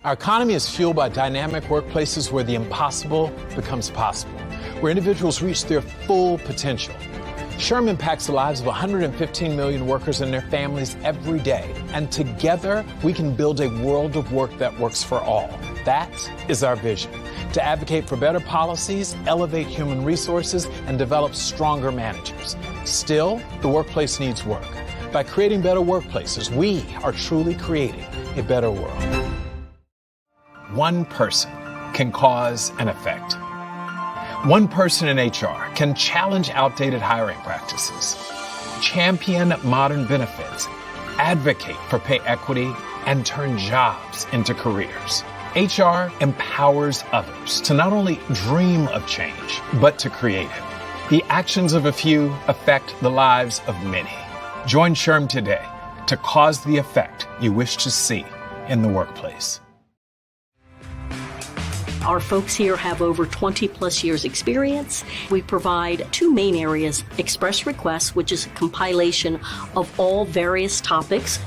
Our economy is fueled by dynamic workplaces where the impossible becomes possible, where individuals reach their full potential. SHRM impacts the lives of 115 million workers and their families every day. And together, we can build a world of work that works for all. That is our vision: to advocate for better policies, elevate human resources, and develop stronger managers. Still, the workplace needs work. By creating better workplaces, we are truly creating a better world. One person can cause an effect. One person in HR can challenge outdated hiring practices, champion modern benefits, advocate for pay equity, and turn jobs into careers. HR empowers others to not only dream of change, but to create it. The actions of a few affect the lives of many. Join SHRM today to cause the effect you wish to see in the workplace. Our folks here have over 20 plus years experience. We provide two main areas: Express Requests, which is a compilation of all various topics.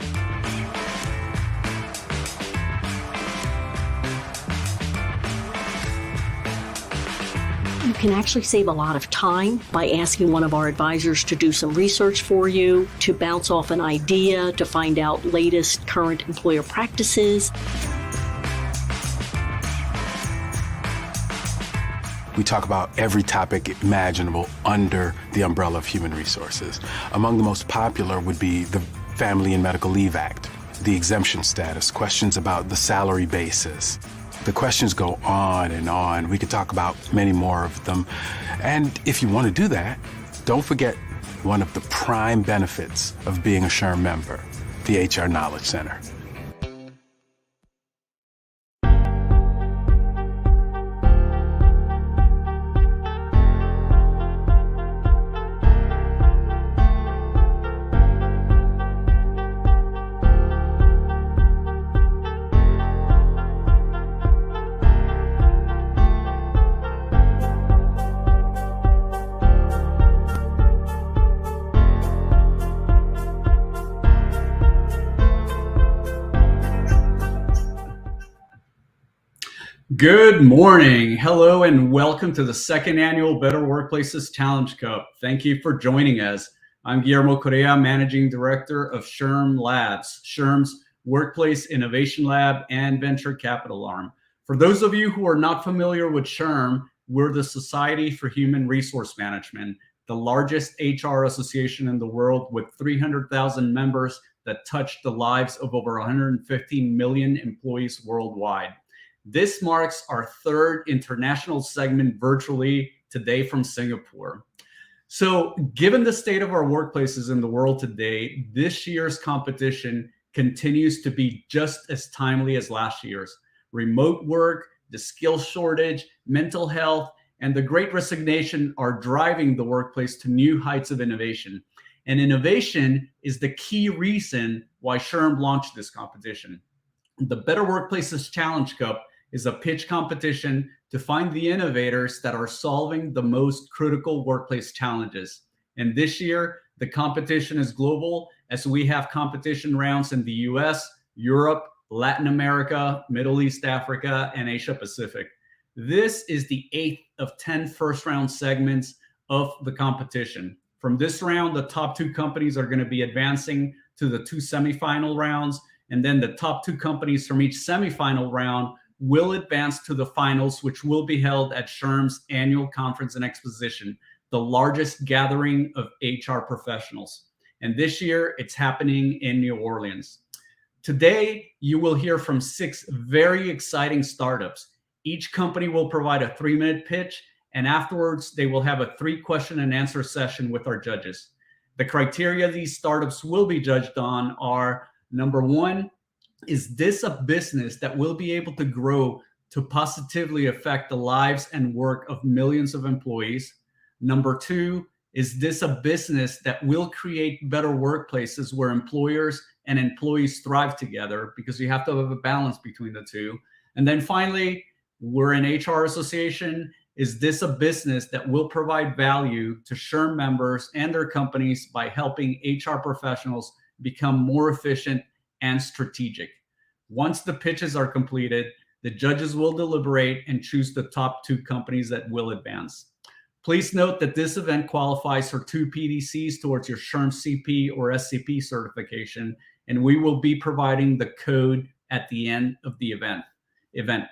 You can actually save a lot of time by asking one of our advisors to do some research for you, to bounce off an idea, to find out latest current employer practices. We talk about every topic imaginable under the umbrella of human resources. Among the most popular would be the Family and Medical Leave Act, the exemption status, questions about the salary basis. The questions go on and on. We could talk about many more of them. And if you want to do that, don't forget one of the prime benefits of being a SHRM member, the HR Knowledge Center. Good morning. Hello and welcome to the second annual Better Workplaces Challenge Cup. Thank you for joining us. I'm Guillermo Correa, Managing Director of SHRMLabs, SHRM's Workplace Innovation Lab and Venture Capital Arm. For those of you who are not familiar with SHRM, we're the Society for Human Resource Management, the largest HR association in the world with 300,000 members that touch the lives of over 115 million employees worldwide. This marks our third international segment virtually today from Singapore. So given the state of our workplaces in the world today, this year's competition continues to be just as timely as last year's. Remote work, the skill shortage, mental health, and the Great Resignation are driving the workplace to new heights of innovation. And innovation is the key reason why SHRM launched this competition. The Better Workplaces Challenge Cup is a pitch competition to find the innovators that are solving the most critical workplace challenges. And this year, the competition is global, as we have competition rounds in the US, Europe, Latin America, Middle East, Africa, and Asia Pacific. This is the 8th of 10 first round segments of the competition. From this round, the top 2 companies are going to be advancing to the 2 semifinal rounds, and then the top 2 companies from each semifinal round will advance to the finals, which will be held at SHRM's annual conference and exposition, the largest gathering of HR professionals. And this year, it's happening in New Orleans. Today, you will hear from 6 very exciting startups. Each company will provide a 3-minute pitch, and afterwards, they will have a 3-question and answer session with our judges. The criteria these startups will be judged on are, number 1, is this a business that will be able to grow to positively affect the lives and work of millions of employees? Number 2, is this a business that will create better workplaces where employers and employees thrive together? Because you have to have a balance between the two. And then finally, we're an HR association. Is this a business that will provide value to SHRM members and their companies by helping HR professionals become more efficient and strategic? Once the pitches are completed, the judges will deliberate and choose the top 2 companies that will advance. Please note that this event qualifies for 2 PDCs towards your SHRM CP or SCP certification, and we will be providing the code at the end of the event.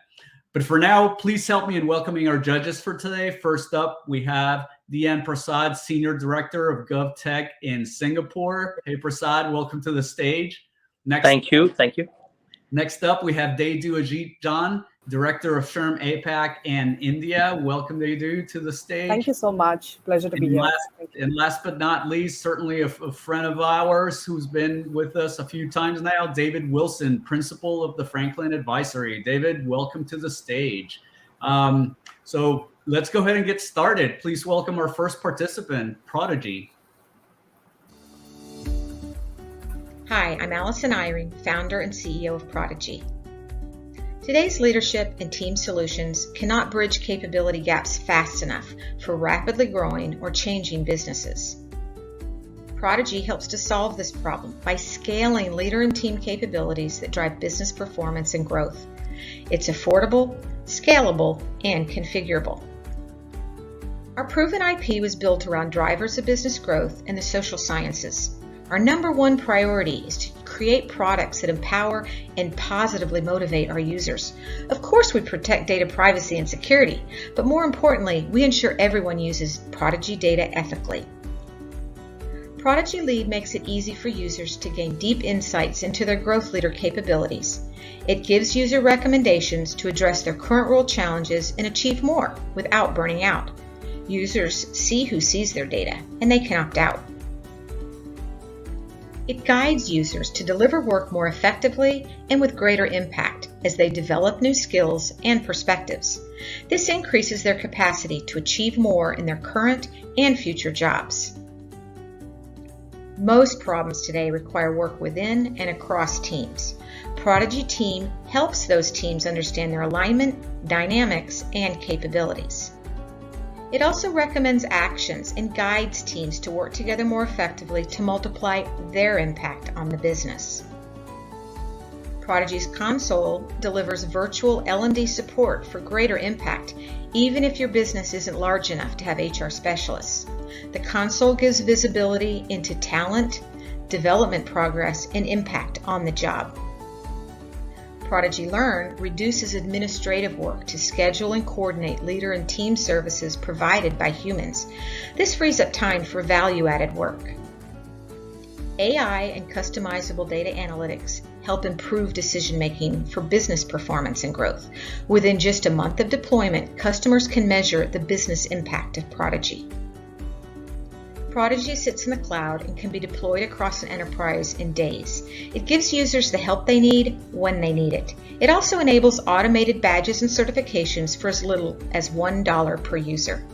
But for now, please help me in welcoming our judges for today. First up, we have Dian Prasad, Senior Director of GovTech in Singapore. Hey, Prasad, welcome to the stage. Thank you. Next up, we have Dedu Ajit John, Director of SHRM APAC and India. Welcome, Dedu, to the stage. Thank you so much. Pleasure to be here. And last but not least, certainly a friend of ours who's been with us a few times now, David Wilson, Principal of the Franklin Advisory. David, welcome to the stage. So let's go ahead and get started. Please welcome our first participant, Prodigy. Hi, I'm Allison Eyring, founder and CEO of Prodigy. Today's leadership and team solutions cannot bridge capability gaps fast enough for rapidly growing or changing businesses. Prodigy helps to solve this problem by scaling leader and team capabilities that drive business performance and growth. It's affordable, scalable, and configurable. Our proven IP was built around drivers of business growth and the social sciences. Our number one priority is to create products that empower and positively motivate our users. Of course, we protect data privacy and security, but more importantly, we ensure everyone uses Prodigy data ethically. Prodigy Lead makes it easy for users to gain deep insights into their growth leader capabilities. It gives user recommendations to address their current role challenges and achieve more without burning out. Users see who sees their data, and they can opt out. It guides users to deliver work more effectively and with greater impact as they develop new skills and perspectives. This increases their capacity to achieve more in their current and future jobs. Most problems today require work within and across teams. Prodigy Team helps those teams understand their alignment, dynamics, and capabilities. It also recommends actions and guides teams to work together more effectively to multiply their impact on the business. Prodigy's console delivers virtual L&D support for greater impact, even if your business isn't large enough to have HR specialists. The console gives visibility into talent, development progress, and impact on the job. Prodigy Learn reduces administrative work to schedule and coordinate leader and team services provided by humans. This frees up time for value-added work. AI and customizable data analytics help improve decision-making for business performance and growth. Within just a month of deployment, customers can measure the business impact of Prodigy. Prodigy sits in the cloud and can be deployed across an enterprise in days. It gives users the help they need when they need it. It also enables automated badges and certifications for as little as $1 per user.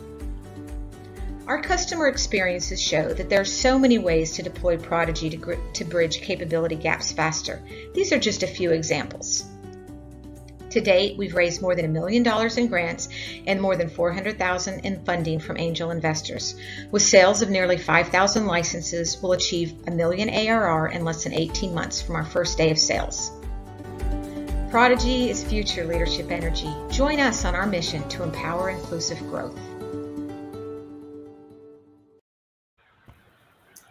Our customer experiences show that there are so many ways to deploy Prodigy to bridge capability gaps faster. These are just a few examples. To date, we've raised more than $1 million in grants and more than $400,000 in funding from angel investors. With sales of nearly 5,000 licenses, we'll achieve $1 million ARR in less than 18 months from our first day of sales. Prodigy is future leadership energy. Join us on our mission to empower inclusive growth.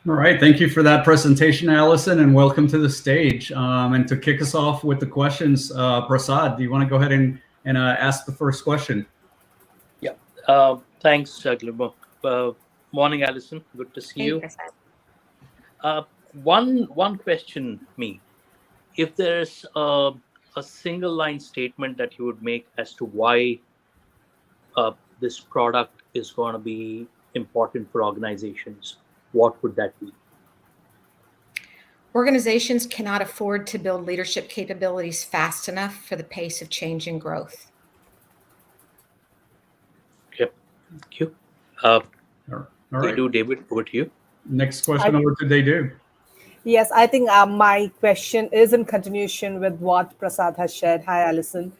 All right, thank you for that presentation, Allison, and welcome to the stage. And to kick us off with the questions, Prasad, do you want to go ahead and ask the first question? Yeah, thanks, Guillermo. Morning, Allison. Good to see you. One question, if there's a single line statement that you would make as to why this product is going to be important for organizations, what would that be? Organizations cannot afford to build leadership capabilities fast enough for the pace of change and growth. Yep. Thank you. All right. Dedu, David, over to you. Next question over to Dedu. Yes, I think my question is in continuation with what Prasad has shared. Hi, Allison.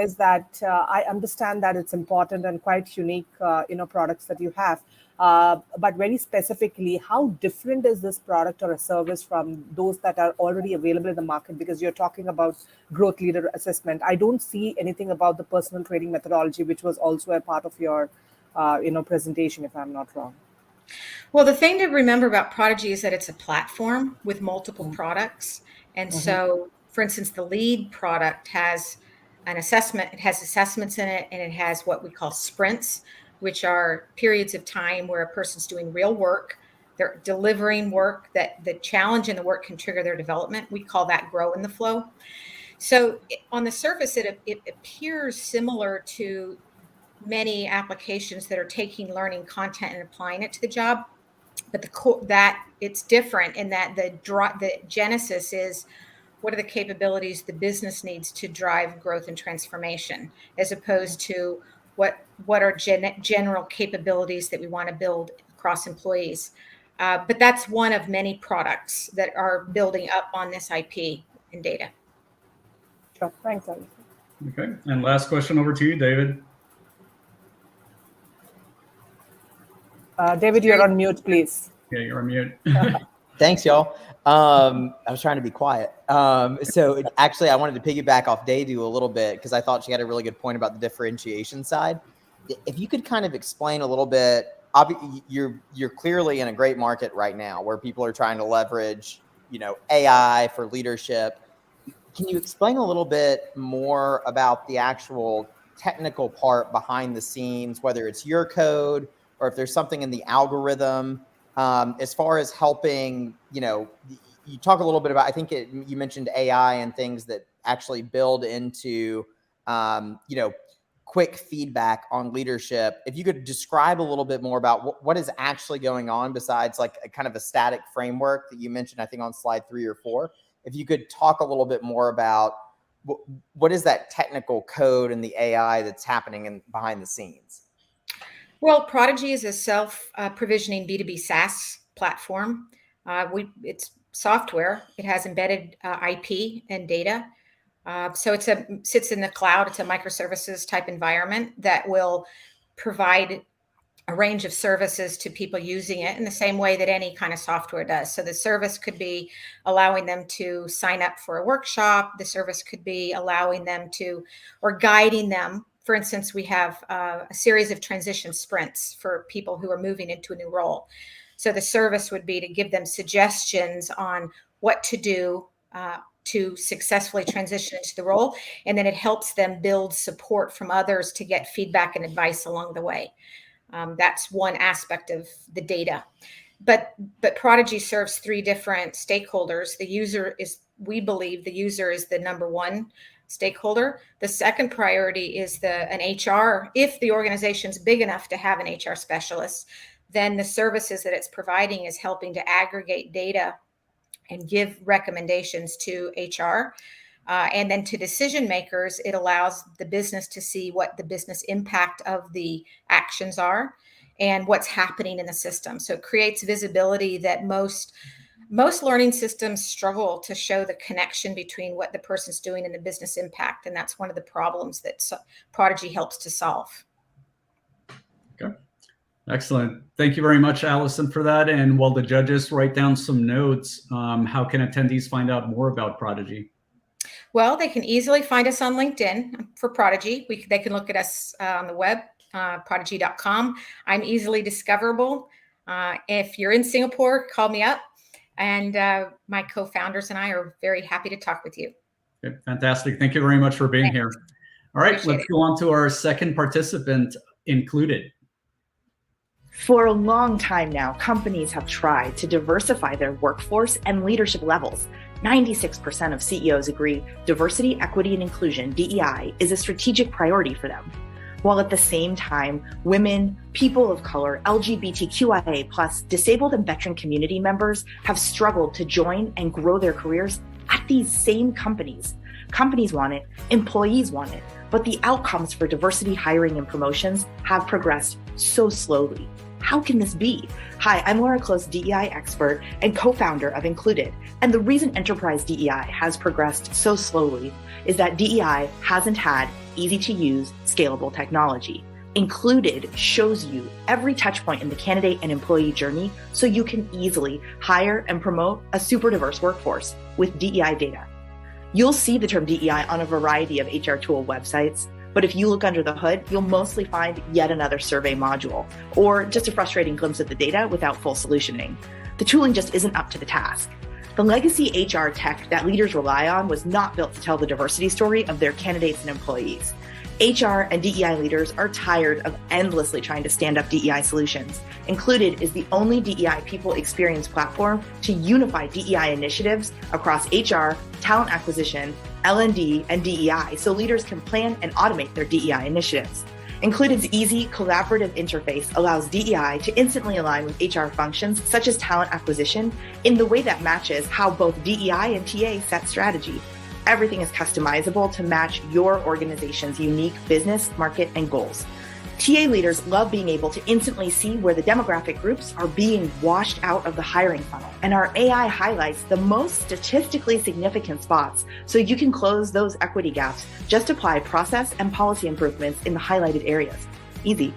is that I understand that it's important and quite unique, products that you have. But very specifically, how different is this product or a service from those that are already available in the market? Because you're talking about growth leader assessment. I don't see anything about the personal training methodology, which was also a part of your, presentation, if I'm not wrong. Well, the thing to remember about Prodigy is that it's a platform with multiple products. And so, for instance, the lead product has an assessment. It has assessments in it, and it has what we call sprints, which are periods of time where a person's doing real work. They're delivering work that the challenge in the work can trigger their development. We call that grow in the flow. So on the surface, it appears similar to many applications that are taking learning content and applying it to the job. But that it's different in that the genesis is, what are the capabilities the business needs to drive growth and transformation, as opposed to what are general capabilities that we want to build across employees. But that's one of many products that are building up on this IP and data. Sure. Thanks, Alison. Okay. And last question over to you, David. David, you're on mute, please. Yeah, you're on mute. Thanks, y'all. I was trying to be quiet. So actually, I wanted to piggyback off Daydu a little bit because I thought she had a really good point about the differentiation side. If you could kind of explain a little bit, you're clearly in a great market right now where people are trying to leverage, AI for leadership. Can you explain a little bit more about the actual technical part behind the scenes, whether it's your code or if there's something in the algorithm, as far as helping, you talk a little bit about, I think you mentioned AI and things that actually build into, quick feedback on leadership. If you could describe a little bit more about what is actually going on besides like a kind of a static framework that you mentioned, I think on slide 3 or 4, if you could talk a little bit more about what is that technical code and the AI that's happening behind the scenes? Well, Prodigy is a self-provisioning B2B SaaS platform. It's software. It has embedded IP and data. So sits in the cloud. It's a microservices type environment that will provide a range of services to people using it in the same way that any kind of software does. So the service could be allowing them to sign up for a workshop. The service could be allowing them to, or guiding them. For instance, we have a series of transition sprints for people who are moving into a new role. So the service would be to give them suggestions on what to do to successfully transition into the role. And then it helps them build support from others to get feedback and advice along the way. That's one aspect of the data. But Prodigy serves 3 different stakeholders. The user we believe the user is the number one stakeholder. The second priority is an HR. If the organization's big enough to have an HR specialist, then the services that it's providing is helping to aggregate data and give recommendations to HR. And then to decision makers, it allows the business to see what the business impact of the actions are and what's happening in the system. So it creates visibility that most learning systems struggle to show the connection between what the person's doing and the business impact. And that's one of the problems that Prodigy helps to solve. Okay. Excellent. Thank you very much, Allison, for that. And while the judges write down some notes, how can attendees find out more about Prodigy? Well, they can easily find us on LinkedIn for Prodigy. They can look at us on the web, prodigy.com. I'm easily discoverable. If you're in Singapore, call me up. And my co-founders and I are very happy to talk with you. Okay, fantastic. Thank you very much for being here. All right, let's go on to our second participant, Included. For a long time now, companies have tried to diversify their workforce and leadership levels. 96% of CEOs agree diversity, equity, and inclusion, DEI, is a strategic priority for them. While at the same time, women, people of color, LGBTQIA+, disabled and veteran community members have struggled to join and grow their careers at these same companies. Companies want it, employees want it, but the outcomes for diversity hiring and promotions have progressed so slowly. How can this be? Hi, I'm Laura Close, DEI expert and co-founder of Included. And the reason enterprise DEI has progressed so slowly is that DEI hasn't had easy-to-use, scalable technology. Included shows you every touch point in the candidate and employee journey so you can easily hire and promote a super diverse workforce with DEI data. You'll see the term DEI on a variety of HR tool websites, but if you look under the hood, you'll mostly find yet another survey module or just a frustrating glimpse of the data without full solutioning. The tooling just isn't up to the task. The legacy HR tech that leaders rely on was not built to tell the diversity story of their candidates and employees. HR and DEI leaders are tired of endlessly trying to stand up DEI solutions. Included is the only DEI people experience platform to unify DEI initiatives across HR, talent acquisition, L&D, and DEI so leaders can plan and automate their DEI initiatives. Included's easy, collaborative interface allows DEI to instantly align with HR functions such as talent acquisition in the way that matches how both DEI and TA set strategy. Everything is customizable to match your organization's unique business, market, and goals. TA leaders love being able to instantly see where the demographic groups are being washed out of the hiring funnel. And our AI highlights the most statistically significant spots so you can close those equity gaps. Just apply process and policy improvements in the highlighted areas. Easy.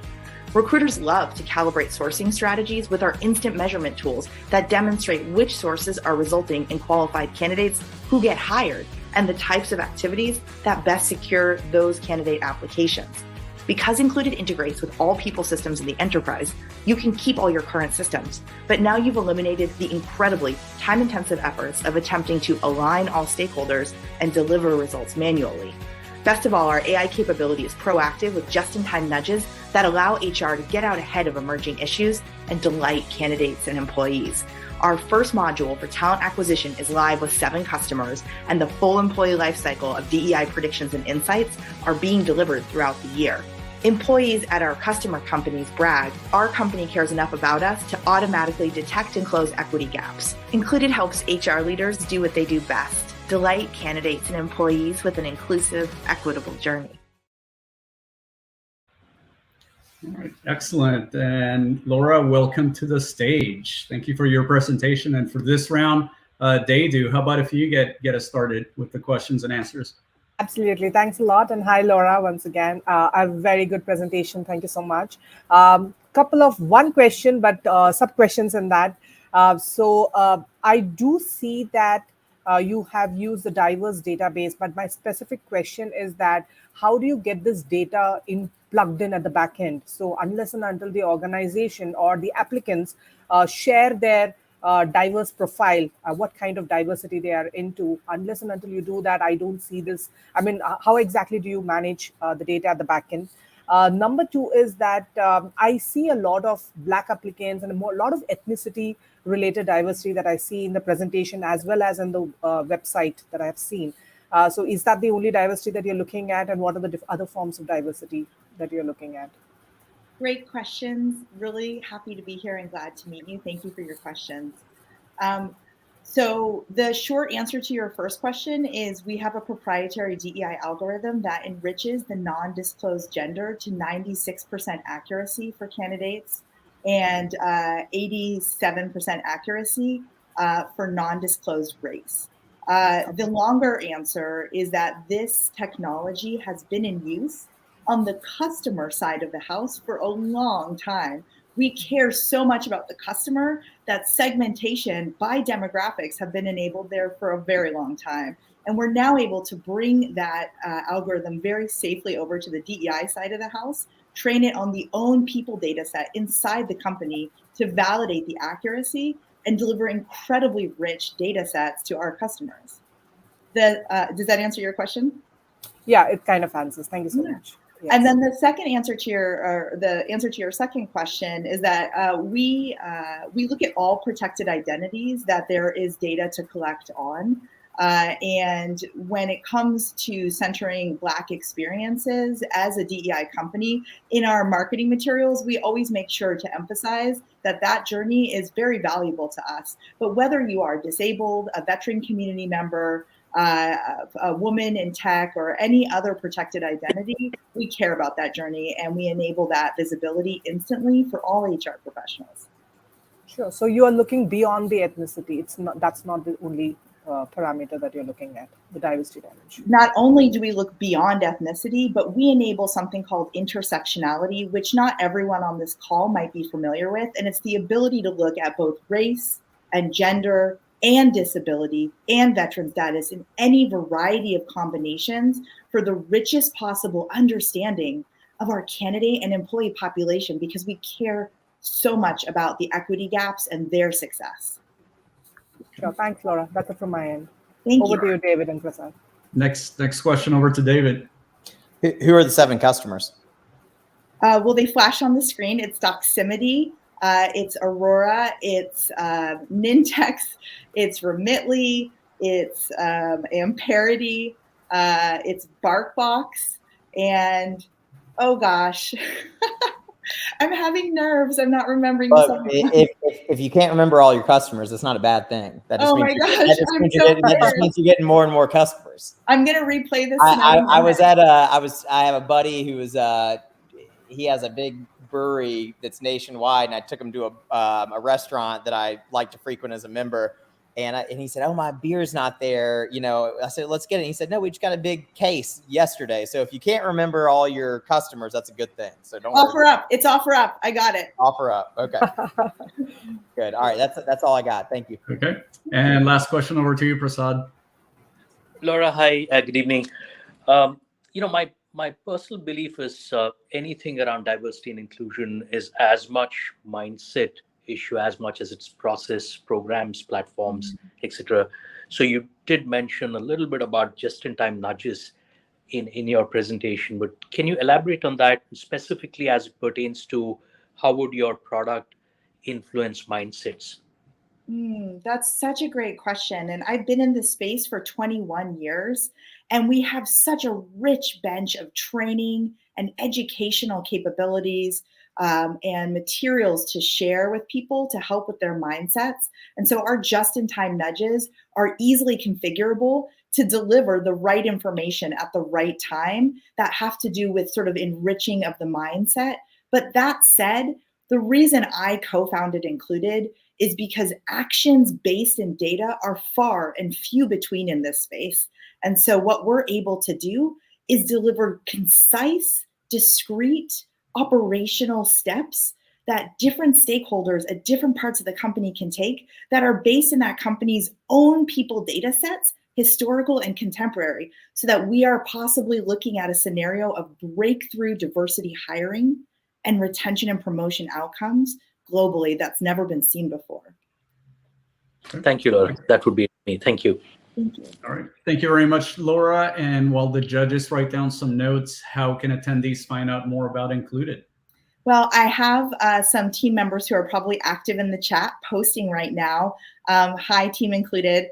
Recruiters love to calibrate sourcing strategies with our instant measurement tools that demonstrate which sources are resulting in qualified candidates who get hired and the types of activities that best secure those candidate applications. Because Included integrates with all people systems in the enterprise, you can keep all your current systems, but now you've eliminated the incredibly time-intensive efforts of attempting to align all stakeholders and deliver results manually. Best of all, our AI capability is proactive with just-in-time nudges that allow HR to get out ahead of emerging issues and delight candidates and employees. Our first module for talent acquisition is live with 7 customers, and the full employee lifecycle of DEI predictions and insights are being delivered throughout the year. Employees at our customer companies brag, our company cares enough about us to automatically detect and close equity gaps. Included helps HR leaders do what they do best, delight candidates and employees with an inclusive, equitable journey. All right, excellent. And Laura, welcome to the stage. Thank you for your presentation. And for this round, Daydu, how about if you get us started with the questions and answers? Absolutely. Thanks a lot. And hi, Laura, once again. A very good presentation. Thank you so much. One question, but sub-questions in that. I do see that you have used the diverse database, but my specific question is that how do you get this data plugged in at the back end? So unless and until the organization or the applicants share their diverse profile, what kind of diversity they are into, unless and until you do that, I don't see this. I mean, how exactly do you manage the data at the back end? Number 2 is that I see a lot of Black applicants and a lot of ethnicity related diversity that I see in the presentation as well as in the website that I have seen. So is that the only diversity that you're looking at, and what are the other forms of diversity that you're looking at? Great questions. Really happy to be here and glad to meet you. Thank you for your questions. So the short answer to your first question is we have a proprietary DEI algorithm that enriches the non-disclosed gender to 96% accuracy for candidates and 87% accuracy for non-disclosed race. The longer answer is that this technology has been in use on the customer side of the house for a long time. We care so much about the customer that segmentation by demographics have been enabled there for a very long time. And we're now able to bring that algorithm very safely over to the DEI side of the house, train it on the own people data set inside the company to validate the accuracy and deliver incredibly rich data sets to our customers. Does that answer your question? Yeah, it kind of answers. Thank you so much. Yes. And then the second answer to your second question is that we look at all protected identities that there is data to collect on. And when it comes to centering Black experiences as a DEI company, in our marketing materials, we always make sure to emphasize that that journey is very valuable to us. But whether you are disabled, a veteran community member, a woman in tech or any other protected identity, we care about that journey and we enable that visibility instantly for all HR professionals. Sure. So you are looking beyond the ethnicity. That's not the only parameter that you're looking at, the diversity dimension. Not only do we look beyond ethnicity, but we enable something called intersectionality, which not everyone on this call might be familiar with. And it's the ability to look at both race and gender and disability and veteran status in any variety of combinations for the richest possible understanding of our candidate and employee population, because we care so much about the equity gaps and their success. Sure. Thanks, Laura. That's it from my end. Thank Over you. to you, David and Prasad. Next question over to David. Who are the 7 customers? Will they flash on the screen? It's Doximity, it's Aurora, it's Nintex, it's Remitly, it's Amperity, it's BarkBox, and oh gosh, I'm having nerves. I'm not remembering. If you can't remember all your customers, that's not a bad thing. That just means that just means you're getting more and more customers. I'm gonna replay this. I have a buddy who is he has a big brewery that's nationwide, and I took him to a restaurant that I like to frequent as a member. And he said, "Oh, my beer's not there." You know, I said, "Let's get it." He said, "No, we just got a big case yesterday." So if you can't remember all your customers, that's a good thing. So don't offer up. It's offer up. I got it. Offer up. Okay. Good. All right. That's all I got. Thank you. Okay. And last question over to you, Prasad. Laura, hi. Good evening. My personal belief is anything around diversity and inclusion is as much mindset issue as much as its process, programs, platforms, etc. So you did mention a little bit about just-in-time nudges in your presentation, but can you elaborate on that specifically as it pertains to how would your product influence mindsets? That's such a great question. And I've been in this space for 21 years, and we have such a rich bench of training and educational capabilities and materials to share with people to help with their mindsets. And so our just-in-time nudges are easily configurable to deliver the right information at the right time that have to do with sort of enriching of the mindset. But that said, the reason I co-founded Included is because actions based in data are far and few between in this space. And so what we're able to do is deliver concise, discrete, operational steps that different stakeholders at different parts of the company can take that are based in that company's own people data sets, historical and contemporary, so that we are possibly looking at a scenario of breakthrough diversity hiring and retention and promotion outcomes globally that's never been seen before. Thank you, Laura. That would be me. Thank you. Thank you. All right. Thank you very much, Laura. And while the judges write down some notes, how can attendees find out more about Included? Well, I have some team members who are probably active in the chat posting right now. Hi, Team Included.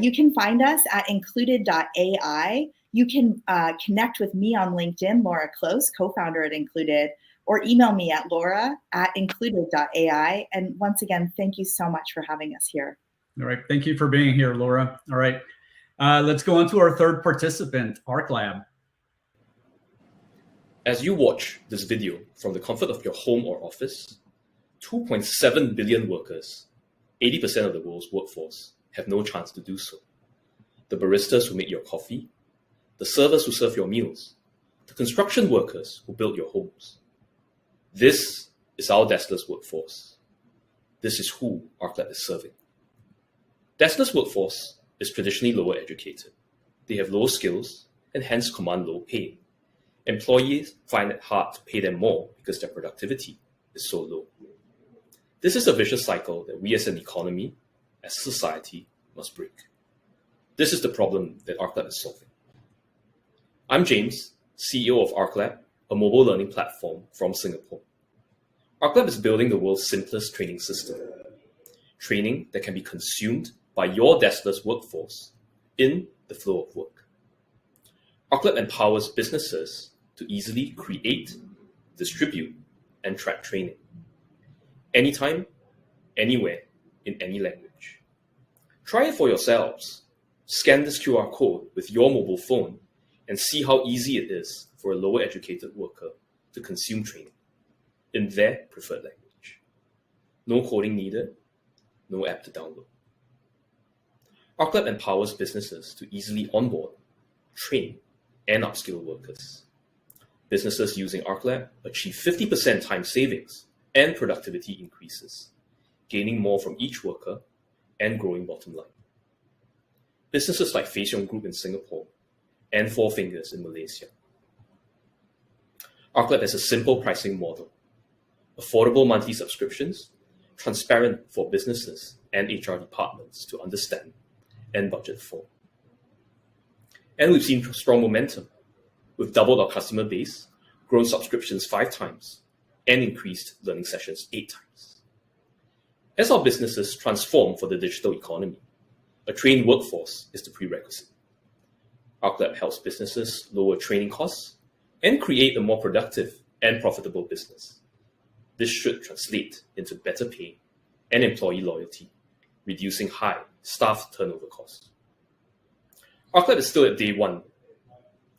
You can find us at included.ai. You can connect with me on LinkedIn, Laura Close, co-founder at Included, or email me at laura@included.ai. And once again, thank you so much for having us here. All right. Thank you for being here, Laura. All right. Let's go on to our third participant, ArcLab. As you watch this video from the comfort of your home or office, 2.7 billion workers, 80% of the world's workforce, have no chance to do so. The baristas who make your coffee, the servers who serve your meals, the construction workers who build your homes. This is our deskless workforce. This is who ArcLab is serving. Deskless workforce is traditionally lower educated. They have low skills and hence command low pay. Employees find it hard to pay them more because their productivity is so low. This is a vicious cycle that we as an economy, as a society, must break. This is the problem that ArcLab is solving. I'm James, CEO of ArcLab, a mobile learning platform from Singapore. ArcLab is building the world's simplest training system. Training that can be consumed by your deskless workforce in the flow of work. ArcLab empowers businesses to easily create, distribute, and track training. Anytime, anywhere, in any language. Try it for yourselves. Scan this QR code with your mobile phone and see how easy it is for a lower educated worker to consume training in their preferred language. No coding needed, no app to download. ArcLab empowers businesses to easily onboard, train, and upskill workers. Businesses using ArcLab achieve 50% time savings and productivity increases, gaining more from each worker and growing bottom line. Businesses like Facion Group in Singapore and Four Fingers in Malaysia. ArcLab has a simple pricing model, affordable monthly subscriptions, transparent for businesses and HR departments to understand and budget for. And we've seen strong momentum. We've doubled our customer base, grown subscriptions 5 times, and increased learning sessions 8 times. As our businesses transform for the digital economy, a trained workforce is the prerequisite. ArcLab helps businesses lower training costs and create a more productive and profitable business. This should translate into better pay and employee loyalty, reducing high staff turnover costs. ArcLab is still at day 1.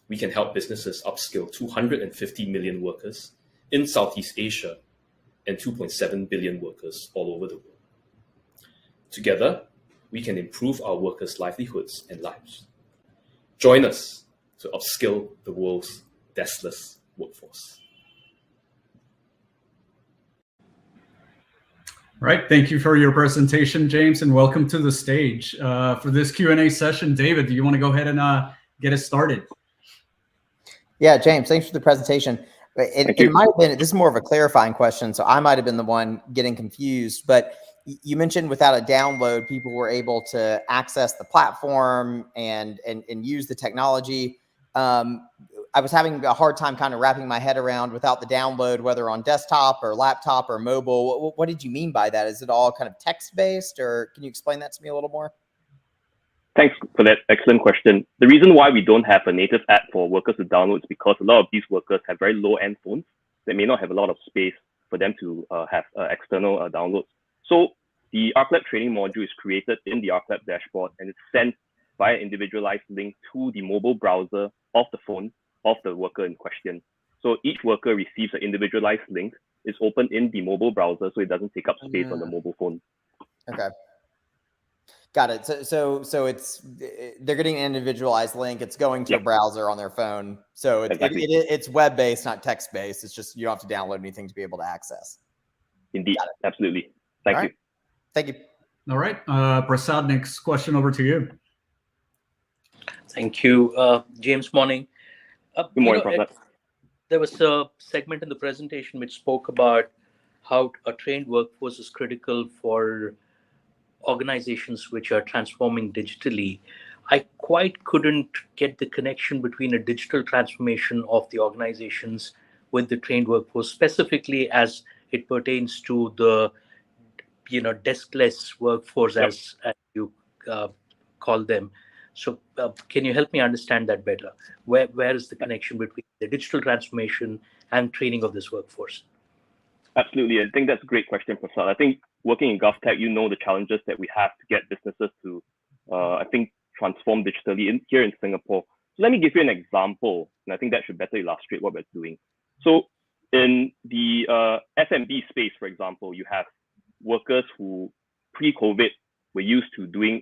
We can help businesses upskill 250 million workers in Southeast Asia and 2.7 billion workers all over the world. Together, we can improve our workers' livelihoods and lives. Join us to upskill the world's deskless workforce. All right, thank you for your presentation, James, and welcome to the stage. For this Q&A session, David, do you want to go ahead and get us started? Yeah, James, thanks for the presentation. It might have been, this is more of a clarifying question, so I might have been the one getting confused, but you mentioned without a download, people were able to access the platform and use the technology. I was having a hard time kind of wrapping my head around without the download, whether on desktop or laptop or mobile. What did you mean by that? Is it all kind of text-based, or can you explain that to me a little more? Thanks for that excellent question. The reason why we don't have a native app for workers to download is because a lot of these workers have very low-end phones that may not have a lot of space for them to have external downloads. So the ArcLab training module is created in the ArcLab dashboard, and it's sent via individualized link to the mobile browser of the phone of the worker in question. So each worker receives an individualized link. It's open in the mobile browser, so it doesn't take up space on the mobile phone. Okay. Got it. So it's, they're getting an individualized link. It's going to a browser on their phone. So it's web-based, not text-based. It's just, you don't have to download anything to be able to access. Indeed. Absolutely. Thank you. Thank you. All right. Prasad, next question over to you. Thank you. James, morning. Good morning, Prasad. There was a segment in the presentation which spoke about how a trained workforce is critical for organizations which are transforming digitally. I quite couldn't get the connection between a digital transformation of the organizations with the trained workforce, specifically as it pertains to the deskless workforce, as you call them. So can you help me understand that better? Where is the connection between the digital transformation and training of this workforce? Absolutely. I think that's a great question, Prasad. I think working in GovTech, you know the challenges that we have to get businesses to, transform digitally here in Singapore. So let me give you an example, and I think that should better illustrate what we're doing. So in the F&B space, for example, you have workers who pre-COVID were used to doing,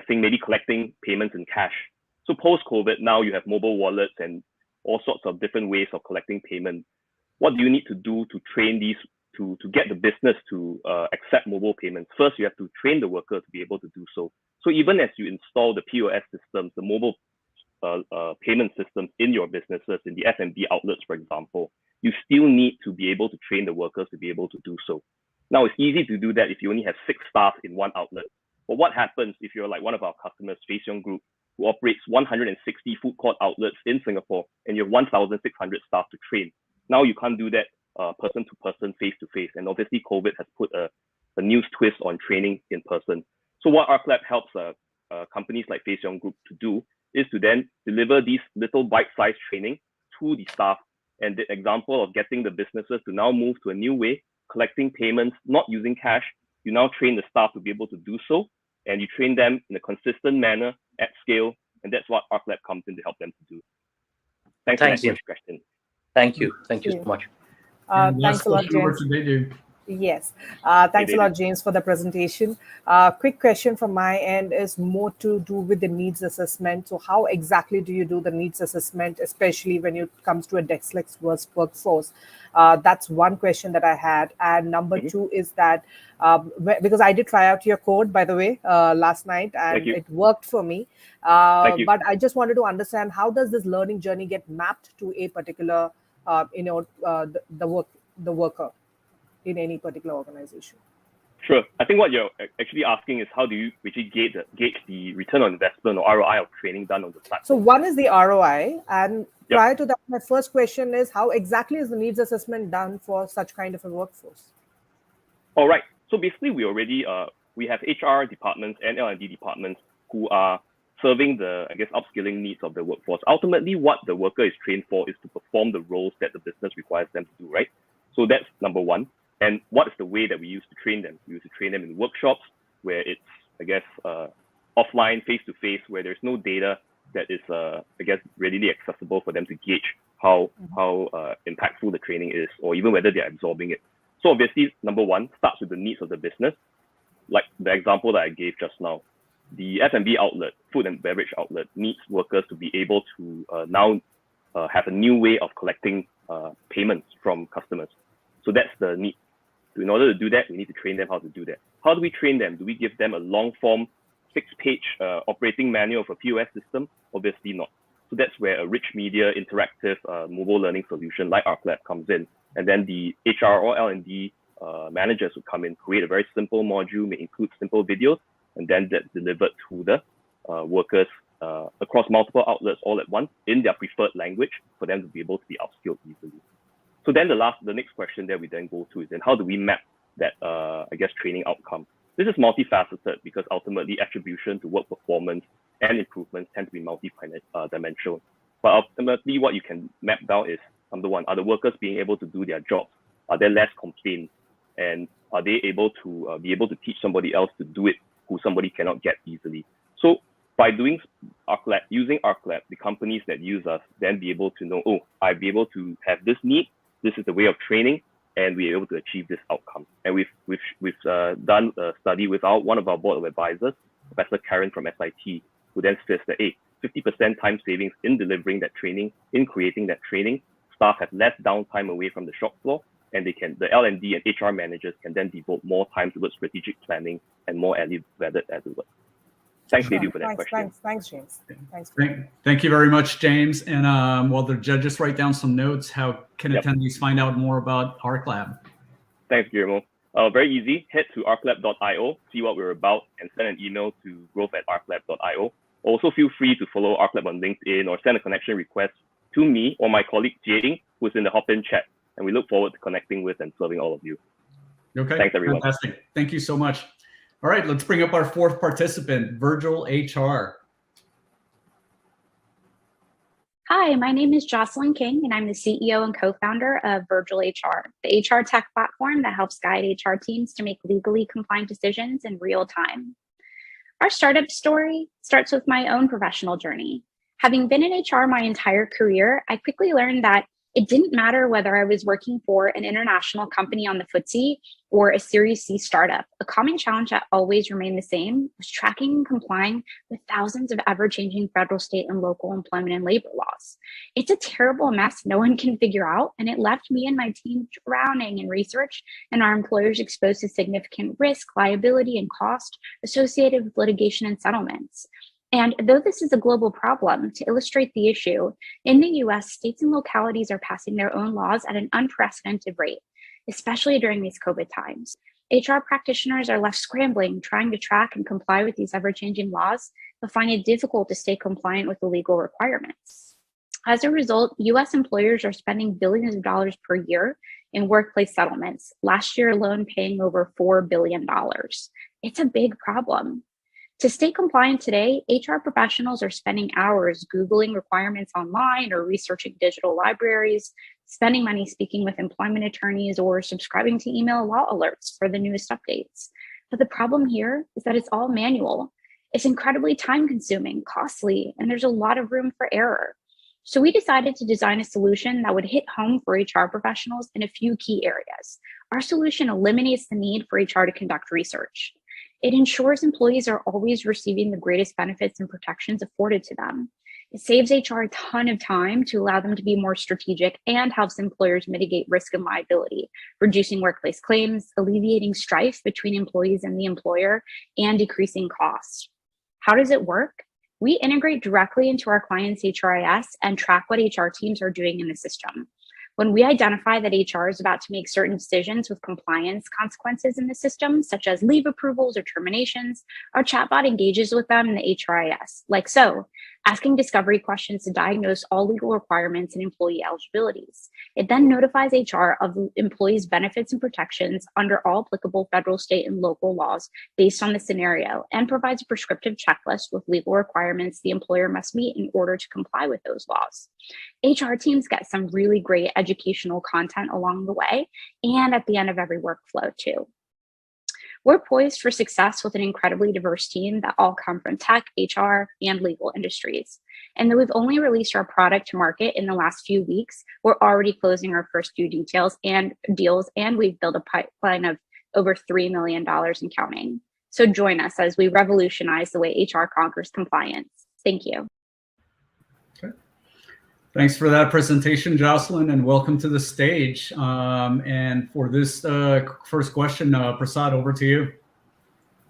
maybe collecting payments in cash. So post-COVID, now you have mobile wallets and all sorts of different ways of collecting payment. What do you need to do to train these, to get the business to accept mobile payments? First, you have to train the worker to be able to do so. So even as you install the POS systems, the mobile payment systems in your businesses, in the F&B outlets, for example, you still need to be able to train the workers to be able to do so. Now, it's easy to do that if you only have 6 staff in one outlet. But what happens if you're like one of our customers, Facion Group, who operates 160 food court outlets in Singapore, and you have 1,600 staff to train? Now you can't do that person to person, face to face. And obviously COVID has put a new twist on training in person. So what ArcLab helps companies like Facion Group to do is to then deliver these little bite-sized training to the staff. And the example of getting the businesses to now move to a new way, collecting payments, not using cash, you now train the staff to be able to do so. And you train them in a consistent manner at scale, and that's what ArcLab comes in to help them to do. Thanks for that Jim. question. Thank you so much. Thanks a lot, James. Yes. Thanks a lot, James, for the presentation. Quick question from my end is more to do with the needs assessment. So how exactly do you do the needs assessment, especially when it comes to a dyslexic workforce? That's one question that I had. And number two is that, because I did try out your code, by the way, last night, and it worked for me. But I just wanted to understand, how does this learning journey get mapped to a particular, the worker in any particular organization? Sure. I think what you're actually asking is, how do you actually gauge the return on investment or ROI of training done on the platform? So one is the ROI, and prior to that, my first question is, how exactly is the needs assessment done for such kind of a workforce? All right. So basically, we have HR departments and L&D departments who are serving the, upskilling needs of the workforce. Ultimately, what the worker is trained for is to perform the roles that the business requires them to do, right? So that's number one. And what is the way that we use to train them? We use to train them in workshops where it's, offline, face-to-face, where there's no data that is, readily accessible for them to gauge how impactful the training is, or even whether they're absorbing it. So obviously, number one starts with the needs of the business. Like the example that I gave just now, the F&B outlet, food and beverage outlet, needs workers to be able to now have a new way of collecting payments from customers. So that's the need. So in order to do that, we need to train them how to do that. How do we train them? Do we give them a long form, 6-page operating manual of a POS system? Obviously not. So that's where a rich media, interactive, mobile learning solution like ArcLab comes in. And then the HR or L&D managers would come in, create a very simple module, may include simple videos, and then that's delivered to the workers across multiple outlets all at once in their preferred language for them to be able to be upskilled easily. So then the next question that we then go to is, then how do we map that, training outcome? This is multifaceted because ultimately attribution to work performance and improvements tend to be multi-dimensional. But ultimately what you can map down is, number one, are the workers being able to do their jobs? Are there less complaints? And are they able to teach somebody else to do it who somebody cannot get easily? So by doing ArcLab, using ArcLab, the companies that use us then be able to know, oh, I'd be able to have this need, this is the way of training, and we're able to achieve this outcome. And we've done a study with one of our board of advisors, Professor Karen from SIT, who then says that, 50% time savings in delivering that training, in creating that training, staff have less downtime away from the shop floor, and the L&D and HR managers can then devote more time towards strategic planning and more value-added work. Thanks, Edu, for that question. Thanks, James. Thank you very much, James. And while the judges write down some notes, how can attendees find out more about ArcLab? Thanks, Guillermo. Very easy. Head to arclab.io, see what we're about, and send an email to growth@arclab.io. Also, feel free to follow ArcLab on LinkedIn or send a connection request to me or my colleague Jie, who's in the hop-in chat. And we look forward to connecting with and serving all of you. Okay, thanks, everyone. Fantastic. Thank you so much. All right, let's bring up our fourth participant, Virgil HR. Hi, my name is Jocelyn King, and I'm the CEO and co-founder of Virgil HR, the HR tech platform that helps guide HR teams to make legally compliant decisions in real time. Our startup story starts with my own professional journey. Having been in HR my entire career, I quickly learned that it didn't matter whether I was working for an international company on the FTSE or a Series C startup. A common challenge that always remained the same was tracking and complying with thousands of ever-changing federal, state, and local employment and labor laws. It's a terrible mess no one can figure out, and it left me and my team drowning in research and our employers exposed to significant risk, liability, and cost associated with litigation and settlements. And though this is a global problem, to illustrate the issue, in the US, states and localities are passing their own laws at an unprecedented rate, especially during these COVID times. HR practitioners are left scrambling, trying to track and comply with these ever-changing laws, but find it difficult to stay compliant with the legal requirements. As a result, US employers are spending billions of dollars per year in workplace settlements, last year alone paying over $4 billion. It's a big problem. To stay compliant today, HR professionals are spending hours Googling requirements online or researching digital libraries, spending money speaking with employment attorneys, or subscribing to email law alerts for the newest updates. But the problem here is that it's all manual. It's incredibly time consuming, costly, and there's a lot of room for error. So we decided to design a solution that would hit home for HR professionals in a few key areas. Our solution eliminates the need for HR to conduct research. It ensures employees are always receiving the greatest benefits and protections afforded to them. It saves HR a ton of time to allow them to be more strategic and helps employers mitigate risk and liability, reducing workplace claims, alleviating strife between employees and the employer, and decreasing costs. How does it work? We integrate directly into our client's HRIS and track what HR teams are doing in the system. When we identify that HR is about to make certain decisions with compliance consequences in the system, such as leave approvals or terminations, our chatbot engages with them in the HRIS, like so, asking discovery questions to diagnose all legal requirements and employee eligibilities. It then notifies HR of the employee's benefits and protections under all applicable federal, state, and local laws based on the scenario, and provides a prescriptive checklist with legal requirements the employer must meet in order to comply with those laws. HR teams get some really great educational content along the way and at the end of every workflow too. We're poised for success with an incredibly diverse team that all come from tech, HR, and legal industries. And though we've only released our product to market in the last few weeks, we're already closing our first few deals, and we've built a pipeline of over $3 million and counting. So join us as we revolutionize the way HR conquers compliance. Thank you. Okay. Thanks for that presentation, Jocelyn, and welcome to the stage. And for this first question, Prasad, over to you.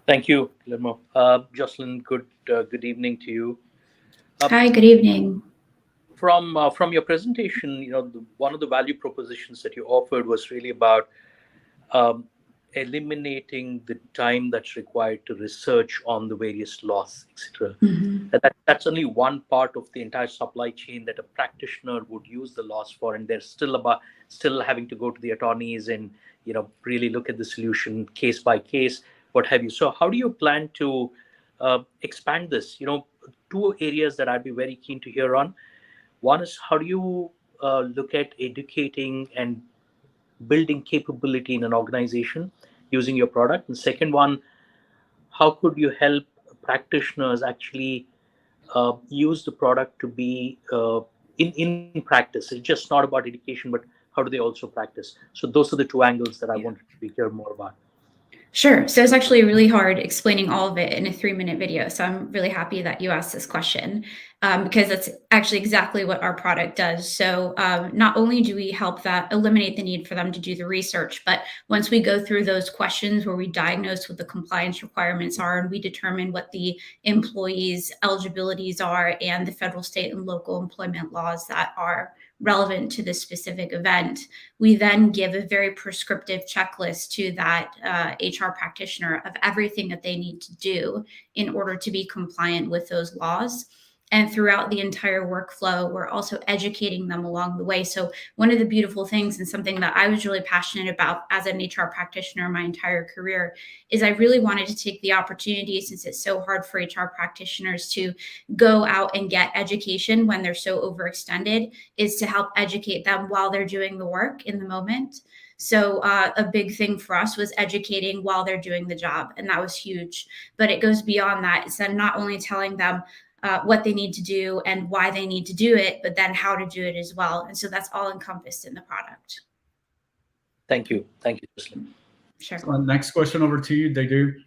Thank you, Guillermo. Jocelyn, good evening to you. Hi, good evening. From your presentation, one of the value propositions that you offered was really about eliminating the time that's required to research on the various laws, etc. Mm-hmm. That's only one part of the entire supply chain that a practitioner would use the laws for, and they're still having to go to the attorneys and really look at the solution case by case, what have you. So how do you plan to expand this? Two areas that I'd be very keen to hear on. One is, how do you look at educating and building capability in an organization using your product? And second one, how could you help practitioners actually use the product to be in practice? It's just not about education, but how do they also practice? So those are the two angles that I wanted to hear more about. Sure. So it's actually really hard explaining all of it in a 3-minute video. So I'm really happy that you asked this question because that's actually exactly what our product does. So not only do we help that eliminate the need for them to do the research, but once we go through those questions where we diagnose what the compliance requirements are and we determine what the employees' eligibilities are and the federal, state, and local employment laws that are relevant to this specific event, we then give a very prescriptive checklist to that HR practitioner of everything that they need to do in order to be compliant with those laws. And throughout the entire workflow, we're also educating them along the way. So one of the beautiful things, and something that I was really passionate about as an HR practitioner my entire career, is I really wanted to take the opportunity, since it's so hard for HR practitioners to go out and get education when they're so overextended, is to help educate them while they're doing the work in the moment. So a big thing for us was educating while they're doing the job, and that was huge. But it goes beyond that. It's then not only telling them what they need to do and why they need to do it, but then how to do it as well. And so that's all encompassed in the product. Thank you. Thank you, Jocelyn. Sure. So next question over to you, Dedu.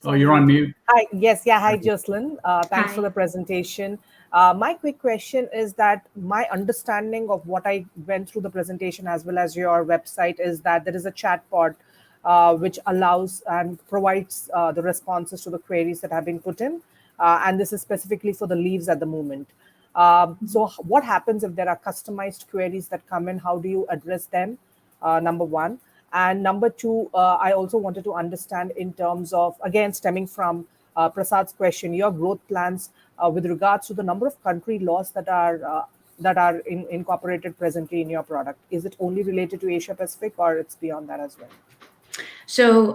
Oh, you're on mute. Hi. Yes. Yeah. Hi, Jocelyn. Thanks for the presentation. My quick question is that my understanding of what I went through the presentation as well as your website is that there is a chatbot which allows and provides the responses to the queries that have been put in. And this is specifically for the leaves at the moment. So what happens if there are customized queries that come in? How do you address them? Number one. And number two, I also wanted to understand in terms of, again, stemming from Prasad's question, your growth plans with regards to the number of country laws that are incorporated presently in your product. Is it only related to Asia Pacific, or it's beyond that as well? So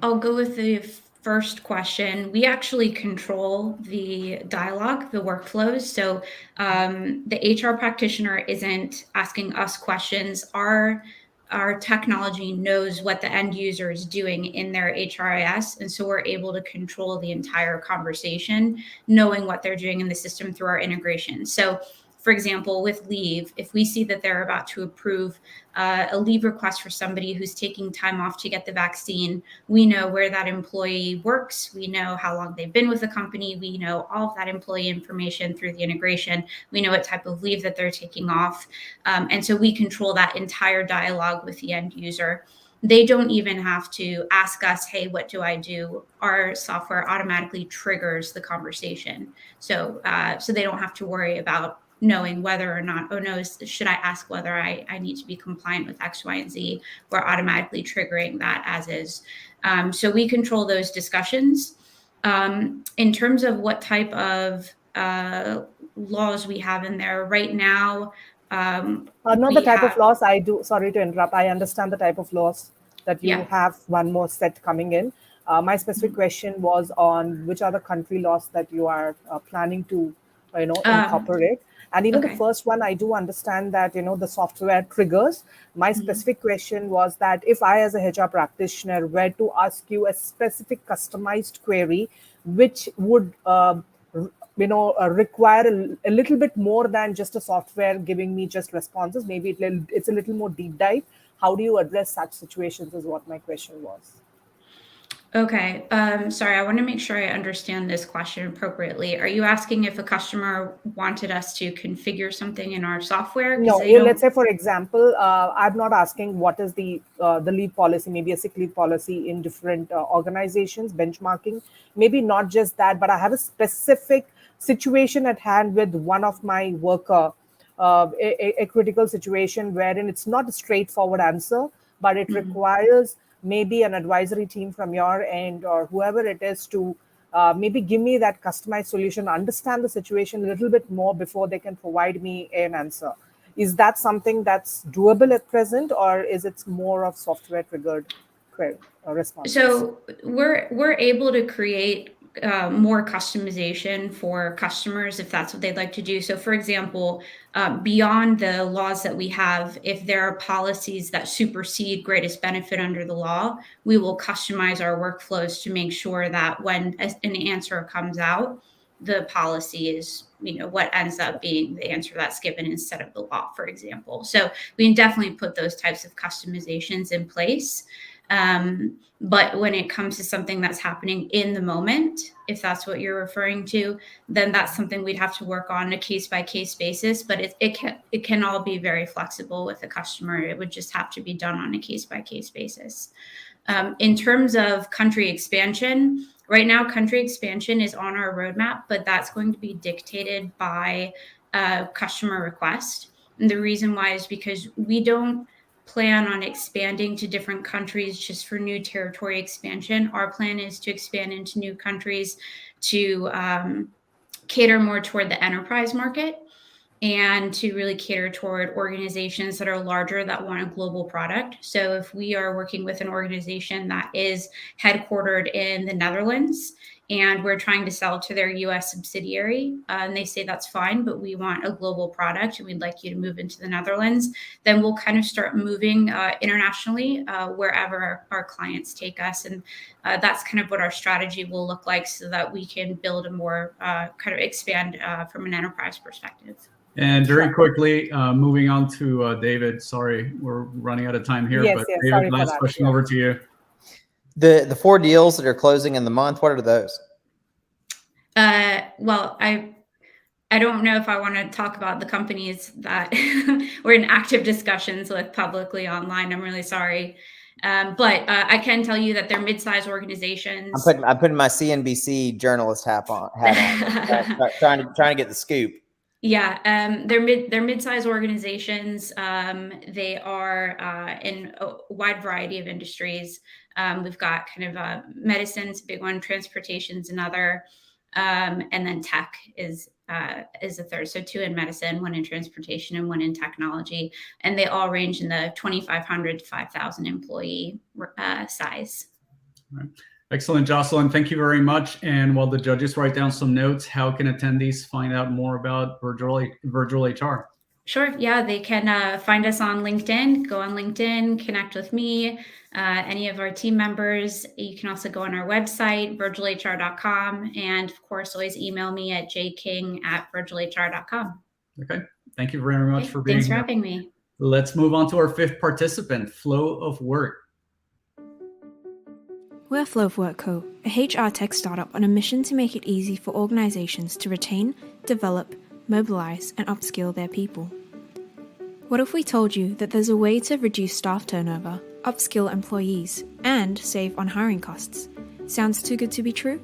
I'll go with the first question. We actually control the dialogue, the workflows. So the HR practitioner isn't asking us questions. Our our technology knows what the end user is doing in their HRIS. And so we're able to control the entire conversation, knowing what they're doing in the system through our integration. So for example, with leave, if we see that they're about to approve a leave request for somebody who's taking time off to get the vaccine, we know where that employee works. We know how long they've been with the company. We know all of that employee information through the integration. We know what type of leave that they're taking off. And so we control that entire dialogue with the end user. They don't even have to ask us, hey, what do I do? Our software automatically triggers the conversation. So they don't have to worry about knowing whether or not, oh no, should I ask whether I need to be compliant with X, Y, and Z? We're automatically triggering that as is. So we control those discussions. In terms of what type of laws we have in there right now, not the type of laws I do. Sorry to interrupt. I understand the type of laws that you have, one more set coming in. My specific question was on which other country laws that you are planning to, incorporate. And even the first one, I do understand that, the software triggers. My specific question was that if I, as a HR practitioner, were to ask you a specific customized query, which would, require a little bit more than just a software giving me just responses, maybe it's a little more deep dive. How do you address such situations is what my question was. Okay. Sorry, I want to make sure I understand this question appropriately. Are you asking if a customer wanted us to configure something in our software? No, let's say, for example, I'm not asking what is the leave policy, maybe a sick leave policy in different organizations, benchmarking, maybe not just that, but I have a specific situation at hand with one of my worker, a critical situation wherein it's not a straightforward answer, but it requires maybe an advisory team from your end or whoever it is to maybe give me that customized solution, understand the situation a little bit more before they can provide me an answer. Is that something that's doable at present, or is it more of software triggered responses? So we're able to create more customization for customers if that's what they'd like to do. So for example, beyond the laws that we have, if there are policies that supersede greatest benefit under the law, we will customize our workflows to make sure that when an answer comes out, the policy is, what ends up being the answer that's given instead of the law, for example. So we can definitely put those types of customizations in place. But when it comes to something that's happening in the moment, if that's what you're referring to, then that's something we'd have to work on a case-by-case basis. But it can all be very flexible with a customer. It would just have to be done on a case-by-case basis. In terms of country expansion, right now, country expansion is on our roadmap, but that's going to be dictated by customer request. And the reason why is because we don't plan on expanding to different countries just for new territory expansion. Our plan is to expand into new countries to cater more toward the enterprise market and to really cater toward organizations that are larger that want a global product. So if we are working with an organization that is headquartered in the Netherlands and we're trying to sell to their US subsidiary, and they say that's fine, but we want a global product and we'd like you to move into the Netherlands, then we'll kind of start moving internationally wherever our clients take us. And that's kind of what our strategy will look like so that we can build a more kind of expand from an enterprise perspective. And very quickly, moving on to David. Sorry, we're running out of time here, but David, last question over to you. The 4 deals that are closing in the month, what are those? Well, I don't know if I want to talk about the companies that we're in active discussions with publicly online. I'm really sorry. But I can tell you that they're mid-sized organizations. I'm putting my CNBC journalist hat on, trying to get the scoop. Yeah, they're mid-sized organizations. They are in a wide variety of industries. We've got kind of medicine's a big one, transportation's another, and then tech is a third. So 2 in medicine, 1 in transportation, and 1 in technology, and they all range in the 2,500 to 5,000 employee size. All right. Excellent, Jocelyn. Thank you very much. And while the judges write down some notes, how can attendees find out more about virtual HR? Sure. Yeah, they can find us on LinkedIn. Go on LinkedIn, connect with me, any of our team members. You can also go on our website, virgilhr.com. And of course, always email me at jking@virgilhr.com. Okay. Thank you very much for being Thanks for here. having me. Let's move on to our fifth participant, Flow of Work. We're Flow of Work Co., a HR tech startup on a mission to make it easy for organizations to retain, develop, mobilize, and upskill their people. What if we told you that there's a way to reduce staff turnover, upskill employees, and save on hiring costs? Sounds too good to be true?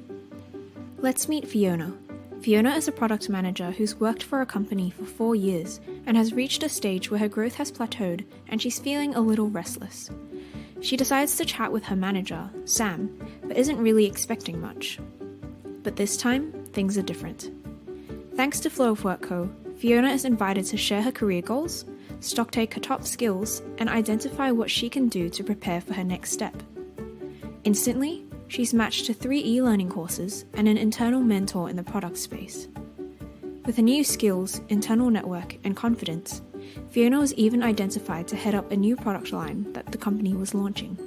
Let's meet Fiona. Fiona is a product manager who's worked for a company for 4 years and has reached a stage where her growth has plateaued and she's feeling a little restless. She decides to chat with her manager, Sam, but isn't really expecting much. But this time, things are different. Thanks to Flow of Work Co., Fiona is invited to share her career goals, stocktake her top skills, and identify what she can do to prepare for her next step. Instantly, she's matched to 3 e-learning courses and an internal mentor in the product space. With her new skills, internal network, and confidence, Fiona was even identified to head up a new product line that the company was launching.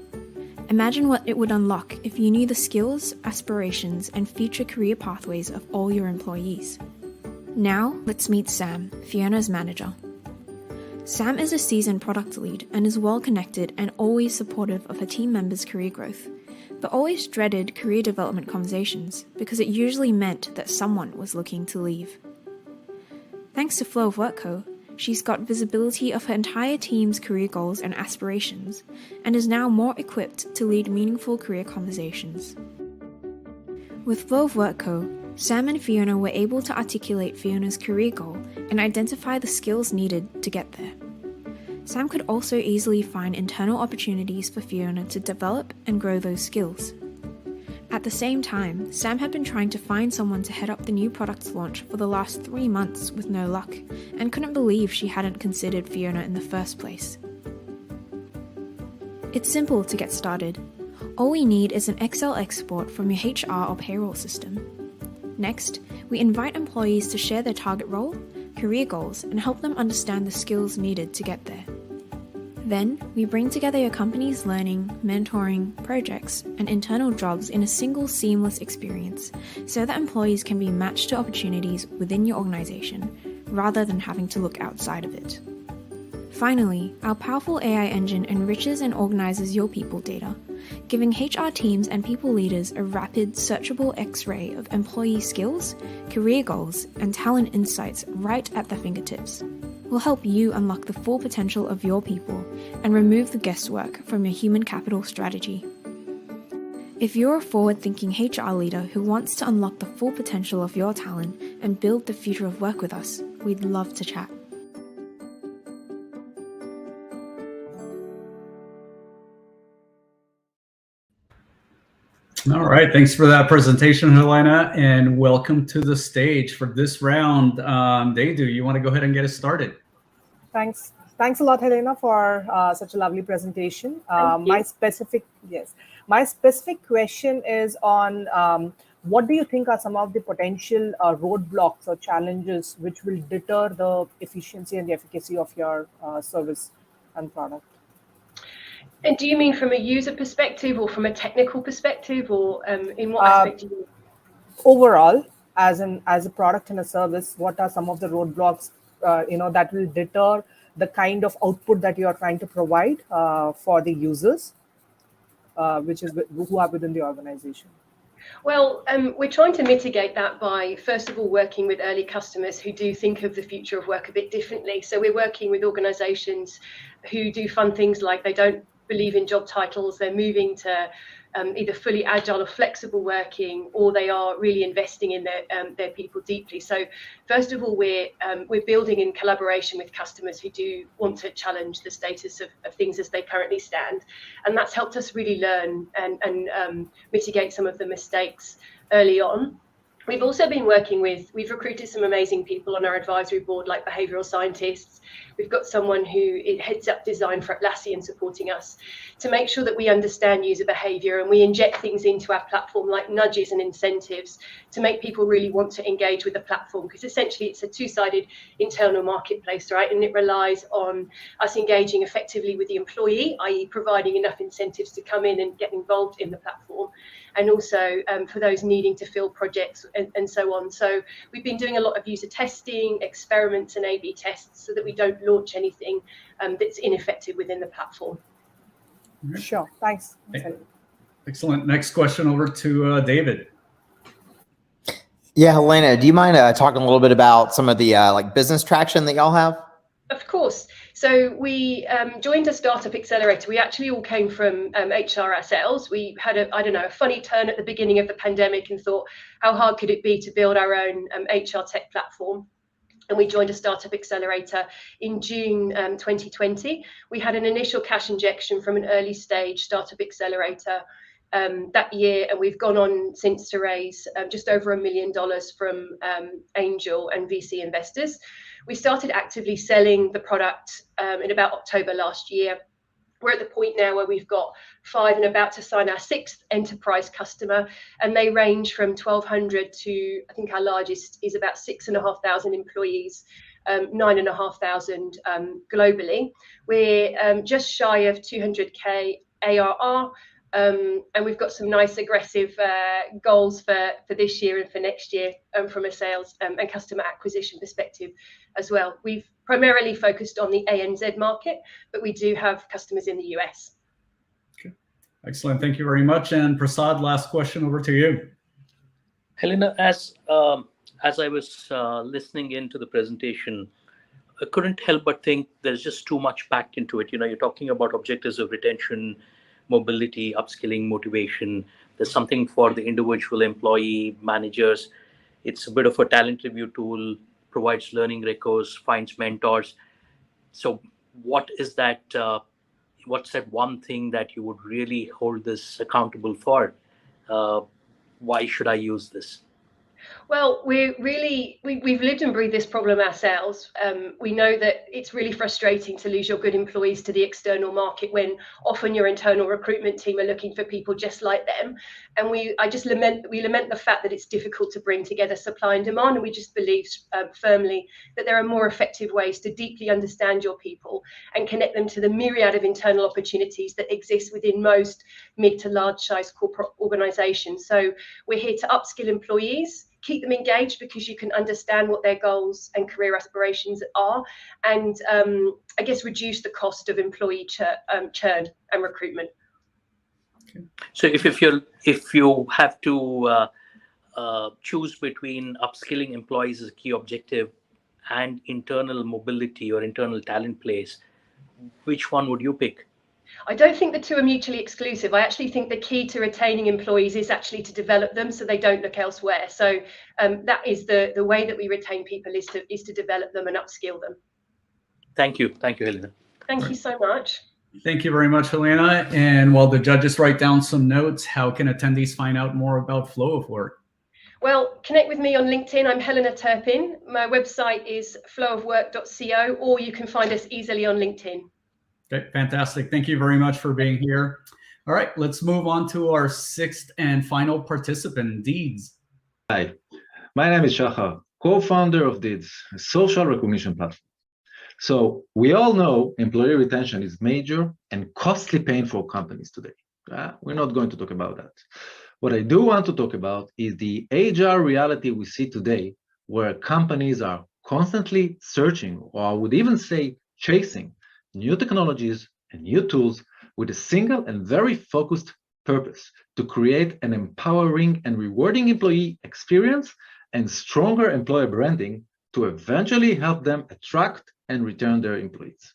Imagine what it would unlock if you knew the skills, aspirations, and future career pathways of all your employees. Now, let's meet Sam, Fiona's manager. Sam is a seasoned product lead and is well connected and always supportive of her team members' career growth, but always dreaded career development conversations because it usually meant that someone was looking to leave. Thanks to Flow of Work Co., she's got visibility of her entire team's career goals and aspirations, and is now more equipped to lead meaningful career conversations. With Flow of Work Co., Sam and Fiona were able to articulate Fiona's career goal and identify the skills needed to get there. Sam could also easily find internal opportunities for Fiona to develop and grow those skills. At the same time, Sam had been trying to find someone to head up the new product's launch for the last 3 months with no luck, and couldn't believe she hadn't considered Fiona in the first place. It's simple to get started. All we need is an Excel export from your HR or payroll system. Next, we invite employees to share their target role, career goals, and help them understand the skills needed to get there. Then, we bring together your company's learning, mentoring, projects, and internal jobs in a single seamless experience so that employees can be matched to opportunities within your organization rather than having to look outside of it. Finally, our powerful AI engine enriches and organizes your people data, giving HR teams and people leaders a rapid, searchable X-ray of employee skills, career goals, and talent insights right at their fingertips. We'll help you unlock the full potential of your people and remove the guesswork from your human capital strategy. If you're a forward-thinking HR leader who wants to unlock the full potential of your talent and build the future of work with us, we'd love to chat. All right. Thanks for that presentation, Helena, and welcome to the stage for this round. Dedu, you want to go ahead and get us started? Thanks a lot, Helena, for such a lovely presentation. My specific question is on what do you think are some of the potential roadblocks or challenges which will deter the efficiency and the efficacy of your service and product? And do you mean from a user perspective or from a technical perspective, or in what aspect do you mean? Overall, as a product and a service, what are some of the roadblocks that will deter the kind of output that you are trying to provide for the users, who are within the organization? Well, we're trying to mitigate that by, first of all, working with early customers who do think of the future of work a bit differently. So we're working with organizations who do fun things like they don't believe in job titles, they're moving to either fully agile or flexible working, or they are really investing in their people deeply. So first of all, we're building in collaboration with customers who do want to challenge the status of things as they currently stand. And that's helped us really learn and mitigate some of the mistakes early on. We've also been working with, we've recruited some amazing people on our advisory board, like behavioural scientists. We've got someone who heads up design for Atlassian supporting us to make sure that we understand user behaviour, and we inject things into our platform like nudges and incentives to make people really want to engage with the platform, because essentially it's a two-sided internal marketplace, right? And it relies on us engaging effectively with the employee, i.e. providing enough incentives to come in and get involved in the platform, and also for those needing to fill projects and so on. So we've been doing a lot of user testing, experiments and A/B tests so that we don't launch anything that's ineffective within the platform. Sure, thanks. Excellent. Next question over to David. Yeah, Helena, do you mind talking a little bit about some of the like business traction that y'all have? Of course. So we joined a startup accelerator. We actually all came from HR ourselves. We had a funny turn at the beginning of the pandemic and thought, how hard could it be to build our own HR tech platform? And we joined a startup accelerator in June 2020. We had an initial cash injection from an early stage startup accelerator that year, and we've gone on since to raise just over $1 million from angel and VC investors. We started actively selling the product in about October last year. We're at the point now where we've got 5 and about to sign our 6th enterprise customer, and they range from 1,200 to, I think our largest is about 6,500 employees, 9,500 globally. We're just shy of 200K ARR. And we've got some nice aggressive goals for this year and for next year from a sales and customer acquisition perspective as well. We've primarily focused on the ANZ market, but we do have customers in the US. Okay. Excellent. Thank you very much. And Prasad, last question over to you. Helena, as I was listening into the presentation, I couldn't help but think there's just too much packed into it. You know, you're talking about objectives of retention, mobility, upskilling, motivation. There's something for the individual employee, managers. It's a bit of a talent review tool, provides learning records, finds mentors. So what is that, what's that one thing that you would really hold this accountable for? Why should I use this? Well, we've lived and breathed this problem ourselves. We know that it's really frustrating to lose your good employees to the external market when often your internal recruitment team are looking for people just like them. And we lament the fact that it's difficult to bring together supply and demand. And we just believe firmly that there are more effective ways to deeply understand your people and connect them to the myriad of internal opportunities that exist within most mid to large size corporate organizations. So we're here to upskill employees, keep them engaged because you can understand what their goals and career aspirations are, and I guess reduce the cost of employee churn and recruitment. Okay. So if you have to choose between upskilling employees as a key objective and internal mobility or internal talent plays, which one would you pick? I don't think the two are mutually exclusive. I actually think the key to retaining employees is actually to develop them so they don't look elsewhere. So that is the way that we retain people is to develop them and upskill them. Thank you. Thank you, Helena. Thank you so much. Thank you very much, Helena. And while the judges write down some notes, how can attendees find out more about Flow of Work? Well, connect with me on LinkedIn. I'm Helena Turpin. My website is flowofwork.co, or you can find us easily on LinkedIn. Okay, fantastic. Thank you very much for being here. All right, let's move on to our 6th and final participant, Deeds. Hi, my name is Shahar, co-founder of Deeds, a social recognition platform. So we all know employee retention is major and costly pain for companies today. We're not going to talk about that. What I do want to talk about is the HR reality we see today, where companies are constantly searching, or I would even say chasing, new technologies and new tools with a single and very focused purpose to create an empowering and rewarding employee experience and stronger employer branding to eventually help them attract and return their employees.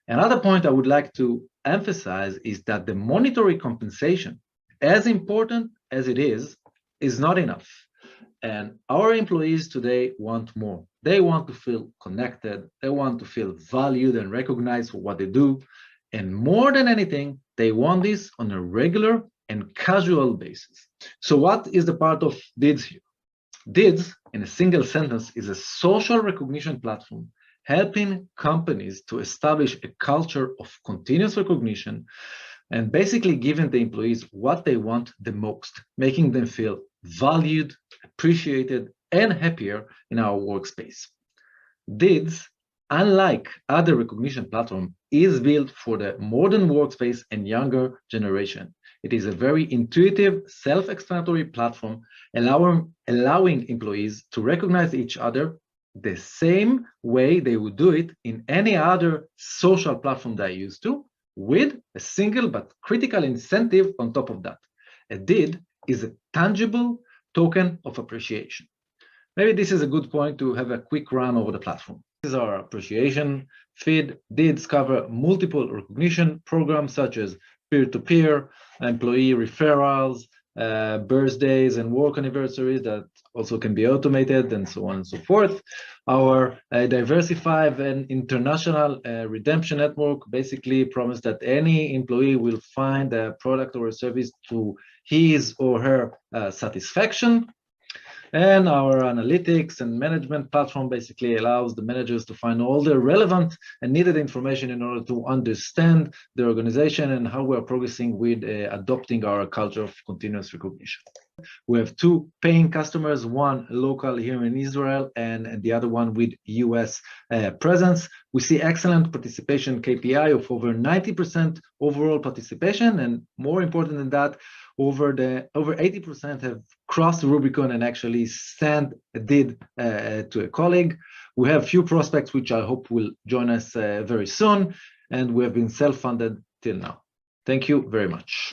Another point I would like to emphasize is that the monetary compensation, as important as it is not enough. And our employees today want more. They want to feel connected. They want to feel valued and recognized for what they do. And more than anything, they want this on a regular and casual basis. So what is the part of Deeds here? DIDS, in a single sentence, is a social recognition platform helping companies to establish a culture of continuous recognition and basically giving the employees what they want the most, making them feel valued, appreciated, and happier in our workspace. DIDS, unlike other recognition platforms, is built for the modern workspace and younger generation. It is a very intuitive, self-explanatory platform allowing employees to recognize each other the same way they would do it in any other social platform they are used to, with a single but critical incentive on top of that. A DID is a tangible token of appreciation. Maybe this is a good point to have a quick run over the platform. This is our appreciation feed. DIDs cover multiple recognition programs such as peer-to-peer, employee referrals, birthdays and work anniversaries that also can be automated, and so on and so forth. Our diversified and international redemption network basically promises that any employee will find a product or a service to his or her satisfaction. And our analytics and management platform basically allows the managers to find all the relevant and needed information in order to understand the organization and how we're progressing with adopting our culture of continuous recognition. We have two paying customers, one local here in Israel and the other one with US presence. We see excellent participation KPI of over 90% overall participation, and more important than that, over 80% have crossed the Rubicon and actually sent a DID to a colleague. We have few prospects which I hope will join us very soon, and we have been self-funded till now. Thank you very much.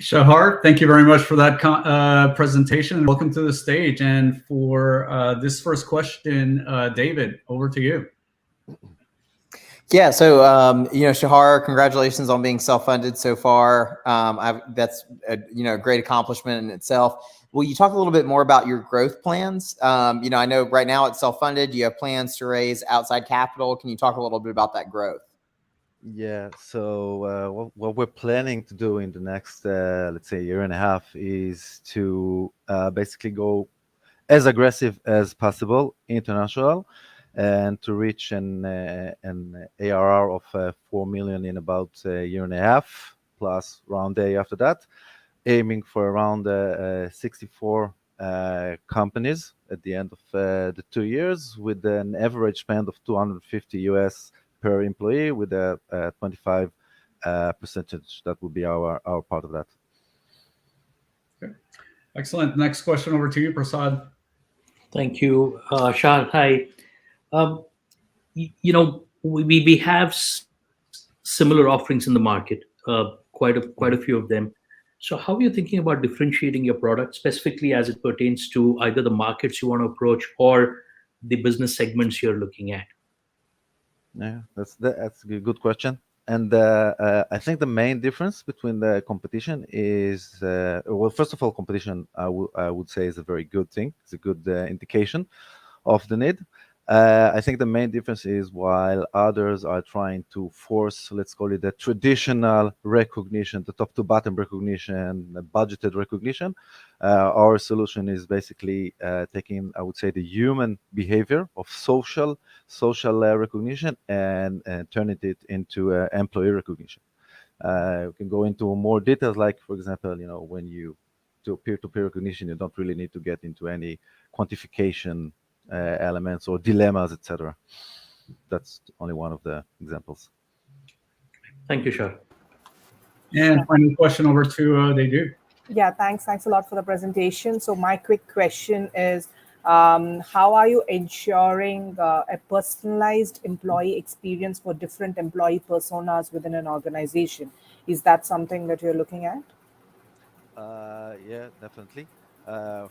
Shahar, thank you very much for that presentation. Welcome to the stage. And for this first question, David, over to you. Yeah, so Shahar, congratulations on being self-funded so far. That's a great accomplishment in itself. Will you talk a little bit more about your growth plans? I know right now it's self-funded. You have plans to raise outside capital. Can you talk a little bit about that growth? Yeah, so what we're planning to do in the next, let's say, year and a half is to basically go as aggressive as possible international, and to reach an ARR of 4 million in about a year and a half, plus round A after that, aiming for around 64 companies at the end of the 2 years, with an average spend of $250 US per employee, with a 25% that would be our part of that. Okay. Excellent. Next question over to you, Prasad. Thank you, Sean. Hi. We have similar offerings in the market, quite a few of them. So how are you thinking about differentiating your product specifically as it pertains to either the markets you want to approach or the business segments you're looking at? Yeah, that's a good question. And I think the main difference between the competition is, well, first of all, competition, I would say, is a very good thing. It's a good indication of the need. I think the main difference is, while others are trying to force, let's call it, the traditional recognition, the top to bottom recognition, the budgeted recognition, our solution is basically taking, I would say, the human behavior of social recognition and turning it into employee recognition. We can go into more details, like, for example, when you do peer-to-peer recognition, you don't really need to get into any quantification elements or dilemmas, etc. That's only one of the examples. Thank you, Shah. And final question over to Dedu. Yeah, thanks a lot for the presentation. So my quick question is, how are you ensuring a personalized employee experience for different employee personas within an organization? Is that something that you're looking at? Yeah, definitely.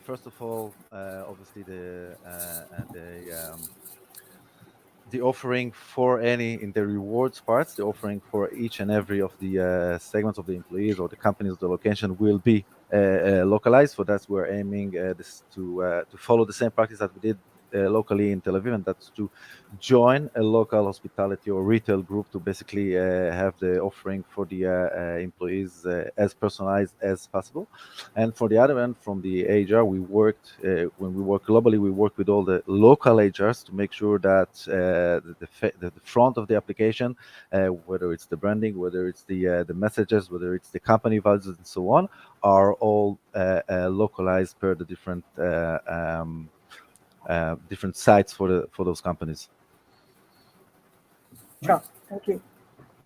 First of all, obviously the offering for in the rewards parts, the offering for each and every of the segments of the employees or the companies of the location will be localized. For that, we're aiming to follow the same practice that we did locally in Tel Aviv, and that's to join a local hospitality or retail group to basically have the offering for the employees as personalized as possible. And for the other end, from the HR, we worked, when we work globally, we work with all the local HRs to make sure that the front of the application, whether it's the branding, whether it's the messages, whether it's the company values and so on, are all localized per the different different sites for those companies. Sure. Thank you.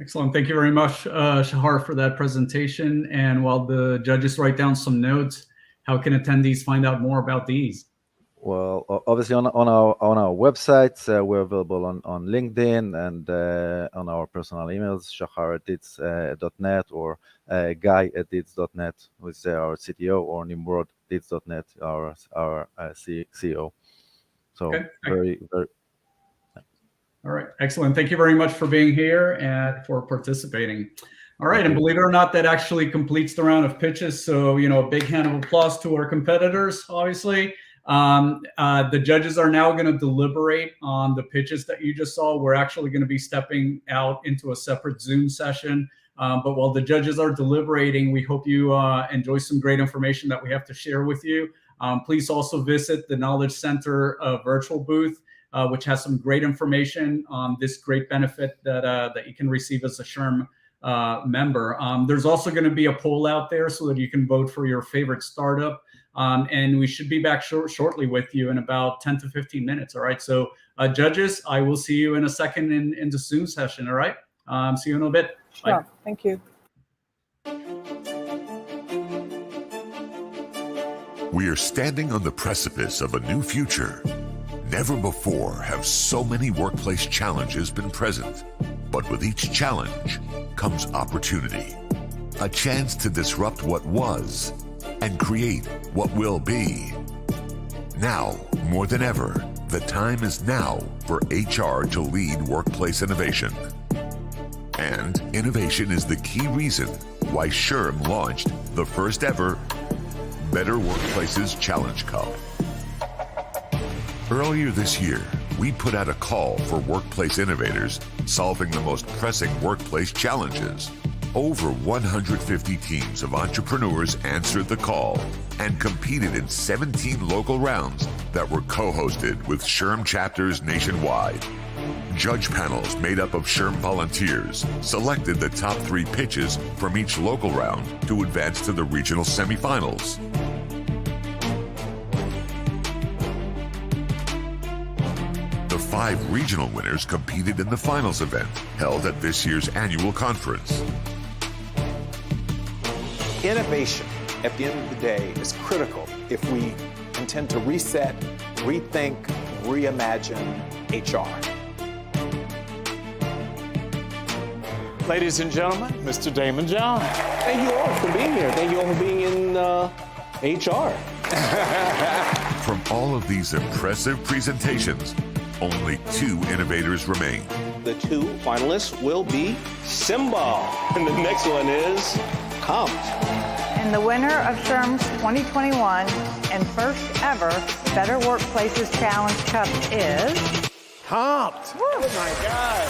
Excellent. Thank you very much, Shahar, for that presentation. And while the judges write down some notes, how can attendees find out more about these? Well, obviously on our websites, we're available on LinkedIn and on our personal emails, shahar@dids.net or guy@dids.net, with our CTO, or nimrod@dids.net, our CEO. So okay. very. All right, excellent. Thank you very much for being here and for participating. All right, and believe it or not, that actually completes the round of pitches. So, a big hand of applause to our competitors, obviously. The judges are now going to deliberate on the pitches that you just saw. We're actually going to be stepping out into a separate Zoom session. But while the judges are deliberating, we hope you enjoy some great information that we have to share with you. Please also visit the Knowledge Center virtual booth, which has some great information on this great benefit that you can receive as a SHRM member. There's also going to be a poll out there so that you can vote for your favorite startup. And we should be back shortly with you in about 10 to 15 minutes. All right. So judges, I will see you in a second in the Zoom session. All right. See you in a bit. Sure. Bye. Thank you. We are standing on the precipice of a new future. Never before have so many workplace challenges been present. But with each challenge comes opportunity. A chance to disrupt what was and create what will be. Now, more than ever, the time is now for HR to lead workplace innovation. And innovation is the key reason why SHRM launched the first ever Better Workplaces Challenge Cup. Earlier this year, we put out a call for workplace innovators solving the most pressing workplace challenges. Over 150 teams of entrepreneurs answered the call and competed in 17 local rounds that were co-hosted with SHRM chapters nationwide. Judge panels made up of SHRM volunteers selected the top 3 pitches from each local round to advance to the regional semifinals. The 5 regional winners competed in the finals event held at this year's annual conference. Innovation, at the end of the day, is critical if we intend to reset, rethink, reimagine HR. Ladies and gentlemen, Mr. Damon John. Thank you all for being here. Thank you all for being in HR. From all of these impressive presentations, only 2 innovators remain. The 2 finalists will be Simba, and the next one is Compt. And the winner of SHRM's 2021 and first ever Better Workplaces Challenge Cup is Compt. Oh my God.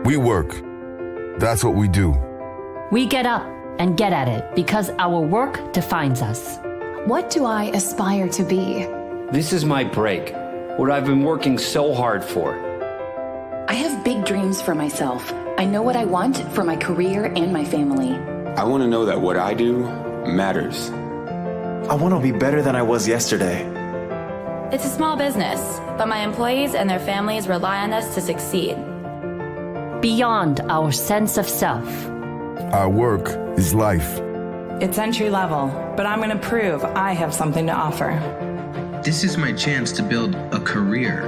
We work. That's what we do. We get up and get at it because our work defines us. What do I aspire to be? This is my break, what I've been working so hard for. I have big dreams for myself. I know what I want for my career and my family. I want to know that what I do matters. I want to be better than I was yesterday. It's a small business, but my employees and their families rely on us to succeed. Beyond our sense of self. Our work is life. It's entry level, but I'm going to prove I have something to offer. This is my chance to build a career.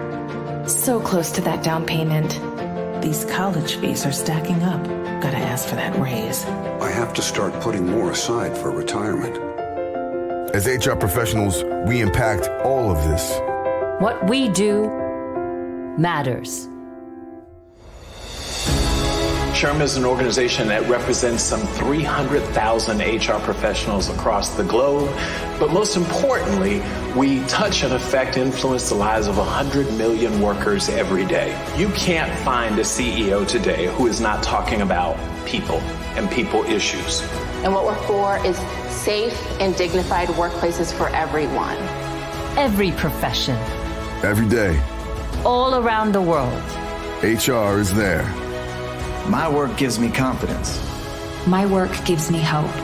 So close to that down payment. These college fees are stacking up. Gotta ask for that raise. I have to start putting more aside for retirement. As HR professionals, we impact all of this. What we do matters. SHRM is an organization that represents some 300,000 HR professionals across the globe. But most importantly, we touch and affect, influence the lives of 100 million workers every day. You can't find a CEO today who is not talking about people and people issues. And what we're for is safe and dignified workplaces for everyone. Every profession. Every day. All around the world. HR is there. My work gives me confidence. My work gives me hope.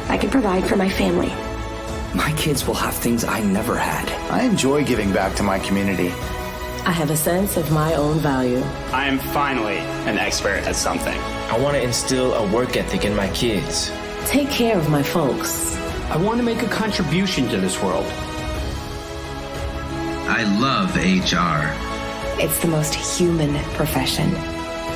I can provide for my family. My kids will have things I never had. I enjoy giving back to my community. I have a sense of my own value. I am finally an expert at something. I want to instill a work ethic in my kids. Take care of my folks. I want to make a contribution to this world. I love HR. It's the most human profession.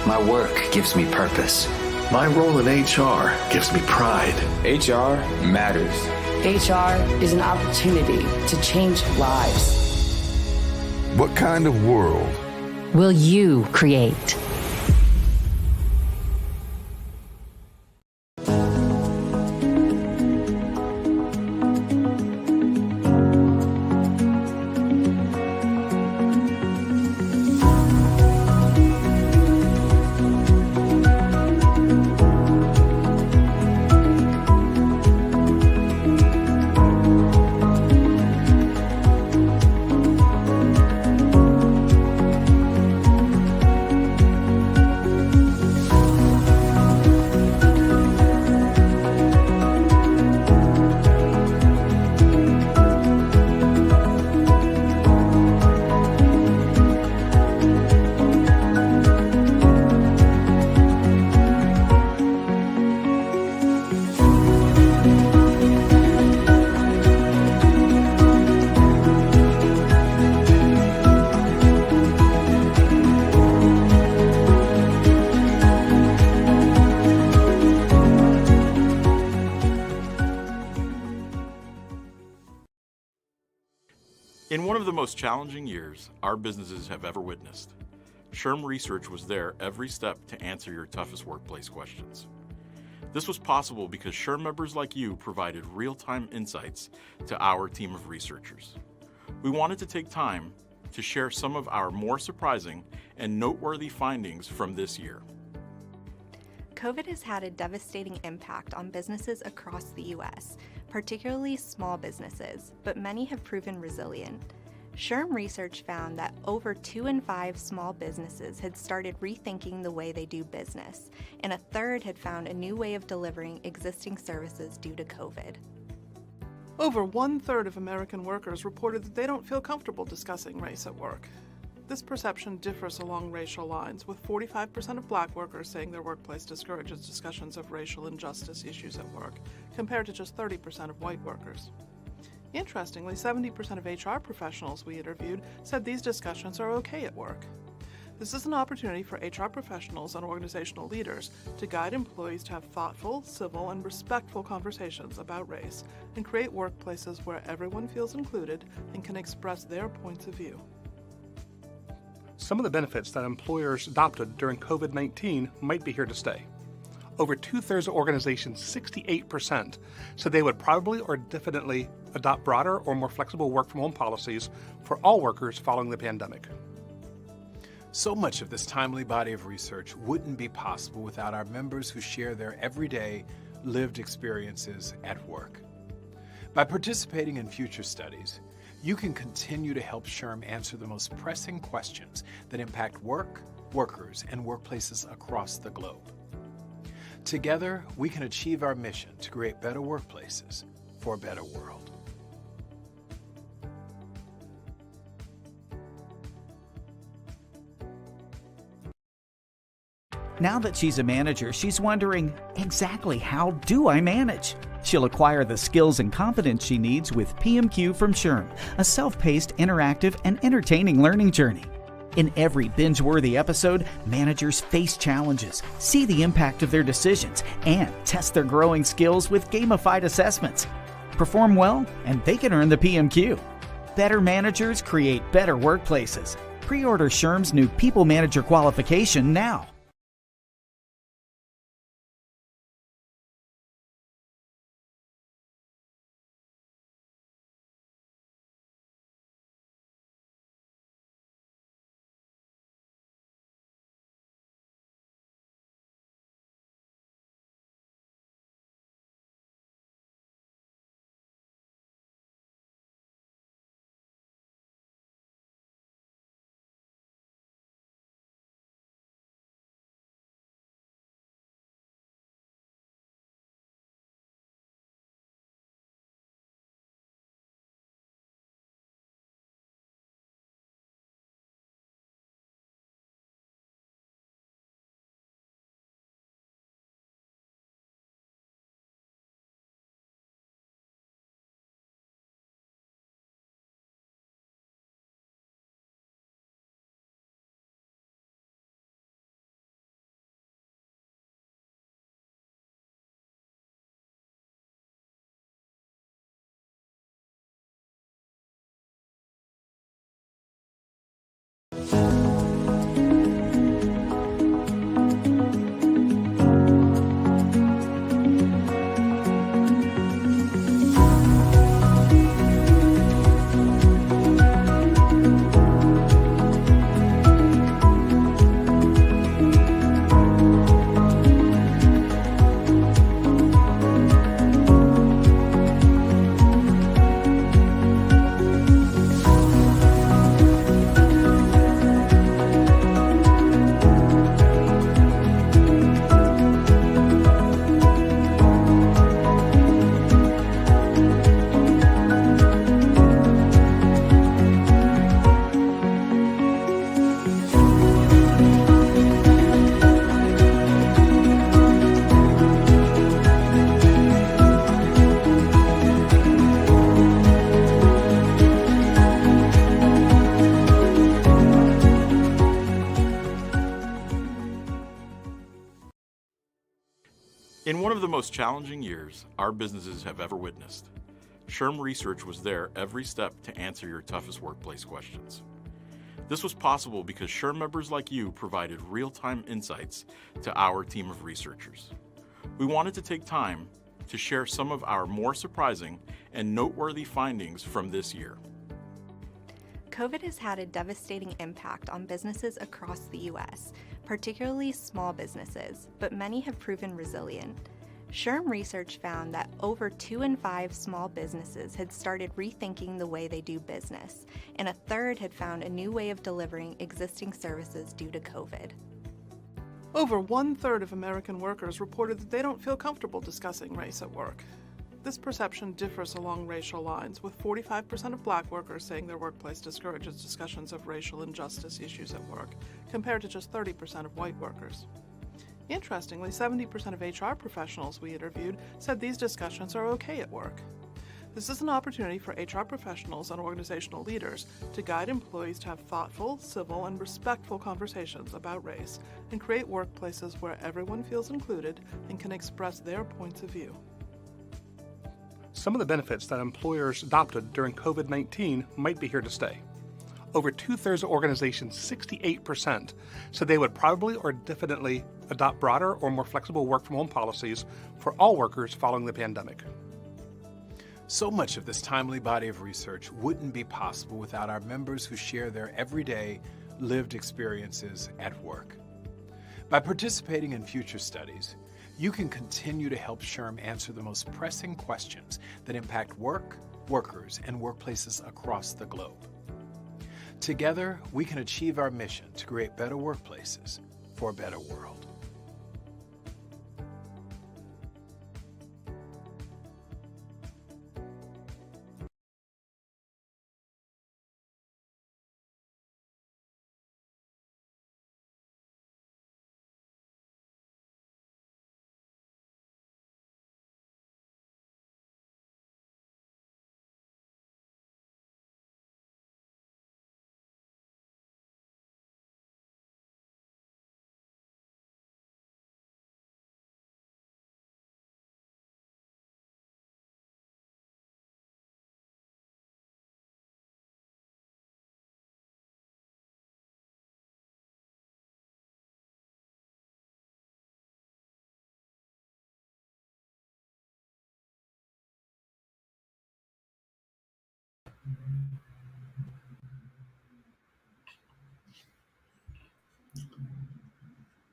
My work gives me purpose. My role in HR gives me pride. HR matters. HR is an opportunity to change lives. What kind of world will you create? In one of the most challenging years our businesses have ever witnessed, SHRM Research was there every step to answer your toughest workplace questions. This was possible because SHRM members like you provided real-time insights to our team of researchers. We wanted to take time to share some of our more surprising and noteworthy findings from this year. COVID has had a devastating impact on businesses across the U.S., particularly small businesses, but many have proven resilient. SHRM research found that over 2 in 5 small businesses had started rethinking the way they do business, and a third had found a new way of delivering existing services due to COVID. Over 1/3 of American workers reported that they don't feel comfortable discussing race at work. This perception differs along racial lines, with 45% of Black workers saying their workplace discourages discussions of racial injustice issues at work, compared to just 30% of white workers. Interestingly, 70% of HR professionals we interviewed said these discussions are okay at work. This is an opportunity for HR professionals and organizational leaders to guide employees to have thoughtful, civil, and respectful conversations about race and create workplaces where everyone feels included and can express their points of view. Some of the benefits that employers adopted during COVID-19 might be here to stay. Over 2/3 of organizations, 68%, said they would probably or definitely adopt broader or more flexible work-from-home policies for all workers following the pandemic. So much of this timely body of research wouldn't be possible without our members who share their everyday lived experiences at work. By participating in future studies, you can continue to help SHRM answer the most pressing questions that impact work, workers, and workplaces across the globe. Together, we can achieve our mission to create better workplaces for a better world. Now that she's a manager, she's wondering, exactly how do I manage? She'll acquire the skills and confidence she needs with PMQ from SHRM, a self-paced, interactive, and entertaining learning journey. In every binge-worthy episode, managers face challenges, see the impact of their decisions, and test their growing skills with gamified assessments. Perform well, and they can earn the PMQ. Better managers create better workplaces. Pre-order SHRM's new People Manager qualification now. In one of the most challenging years our businesses have ever witnessed, SHRM Research was there every step to answer your toughest workplace questions. This was possible because SHRM members like you provided real-time insights to our team of researchers. We wanted to take time to share some of our more surprising and noteworthy findings from this year. COVID has had a devastating impact on businesses across the U.S., particularly small businesses, but many have proven resilient. SHRM research found that over 2 in 5 small businesses had started rethinking the way they do business, and a third had found a new way of delivering existing services due to COVID. Over 1/3 of American workers reported that they don't feel comfortable discussing race at work. This perception differs along racial lines, with 45% of Black workers saying their workplace discourages discussions of racial injustice issues at work, compared to just 30% of white workers. Interestingly, 70% of HR professionals we interviewed said these discussions are okay at work. This is an opportunity for HR professionals and organizational leaders to guide employees to have thoughtful, civil, and respectful conversations about race and create workplaces where everyone feels included and can express their points of view. Some of the benefits that employers adopted during COVID-19 might be here to stay. Over 2/3 of organizations, 68%, said they would probably or definitely adopt broader or more flexible work-from-home policies for all workers following the pandemic. So much of this timely body of research wouldn't be possible without our members who share their everyday, lived experiences at work. By participating in future studies, you can continue to help SHRM answer the most pressing questions that impact work, workers, and workplaces across the globe. Together, we can achieve our mission to create better workplaces for a better world.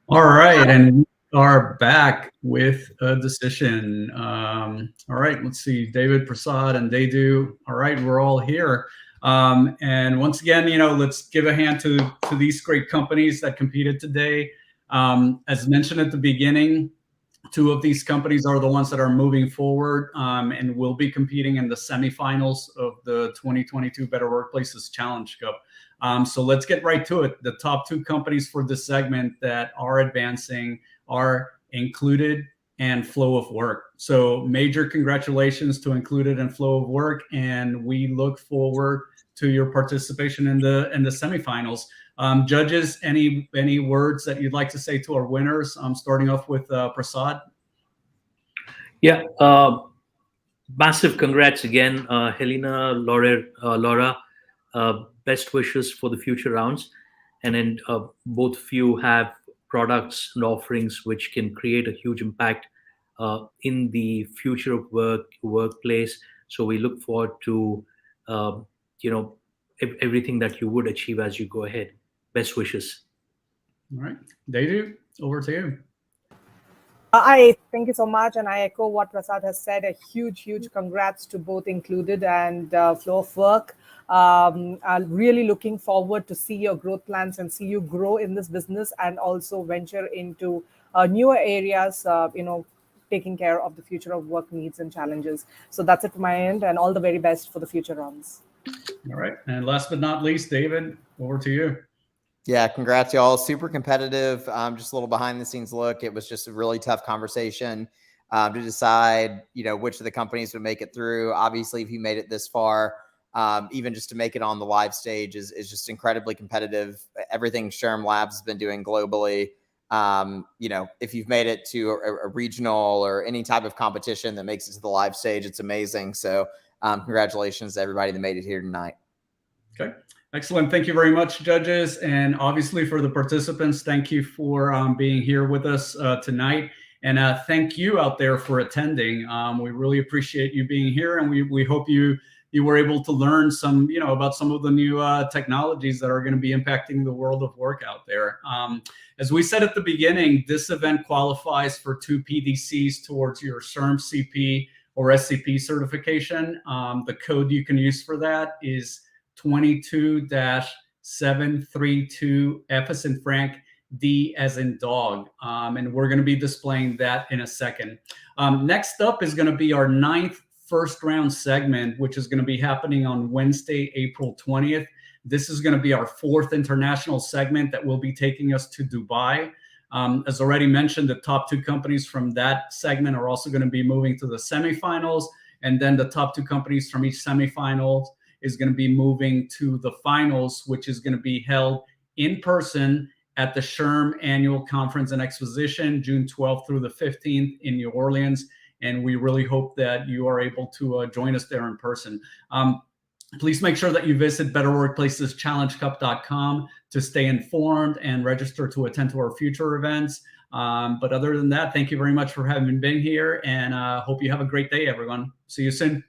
All right, and we are back with a decision. All right, let's see, David, Prasad, and Dedu. All right, we're all here. And once again, let's give a hand to these great companies that competed today. As mentioned at the beginning, 2 of these companies are the ones that are moving forward and will be competing in the semifinals of the 2022 Better Workplaces Challenge Cup. So let's get right to it. The top 2 companies for this segment that are advancing are Included and Flow of Work. So major congratulations to Included and Flow of Work, and we look forward to your participation in the semifinals. Judges, any words that you'd like to say to our winners? Starting off with Prasad. Yeah, massive congrats again, Helena, Laura. Best wishes for the future rounds, and then both of you have products and offerings which can create a huge impact in the future of workplace. So we look forward to everything that you would achieve as you go ahead. Best wishes. All right, Dedu, over to you. I thank you so much, and I echo what Prasad has said. A huge congrats to both Included and Flow of Work. I'm really looking forward to see your growth plans and see you grow in this business and also venture into newer areas, taking care of the future of work needs and challenges. So that's it from my end, and all the very best for the future rounds. All right, and last but not least, David, over to you. Yeah, congrats, y'all. Super competitive. Just a little behind the scenes look. It was just a really tough conversation to decide, which of the companies would make it through. Obviously, if you made it this far, even just to make it on the live stage is just incredibly competitive. Everything SHRMLabs has been doing globally. If you've made it to a regional or any type of competition that makes it to the live stage, it's amazing. So congratulations to everybody that made it here tonight. Okay. Excellent. Thank you very much, judges. And obviously for the participants, thank you for being here with us tonight. And thank you out there for attending. We really appreciate you being here. And we hope you were able to learn some, about some of the new technologies that are going to be impacting the world of work out there. As we said at the beginning, this event qualifies for 2 PDCs towards your SHRM CP or SCP certification. The code you can use for that is 22-732 F as in Frank, D as in dog. And we're going to be displaying that in a second. Next up is going to be our 9th first round segment, which is going to be happening on Wednesday, April 20th. This is going to be our 4th international segment that will be taking us to Dubai. As already mentioned, the top 2 companies from that segment are also going to be moving to the semifinals. And then the top 2 companies from each semifinal is going to be moving to the finals, which is going to be held in person at the SHRM Annual Conference and Exposition, June 12th through the 15th in New Orleans. And we really hope that you are able to join us there in person. Please make sure that you visit betterworkplaceschallengecup.com to stay informed and register to attend to our future events. But other than that, thank you very much for having been here, and hope you have a great day, everyone. See you soon.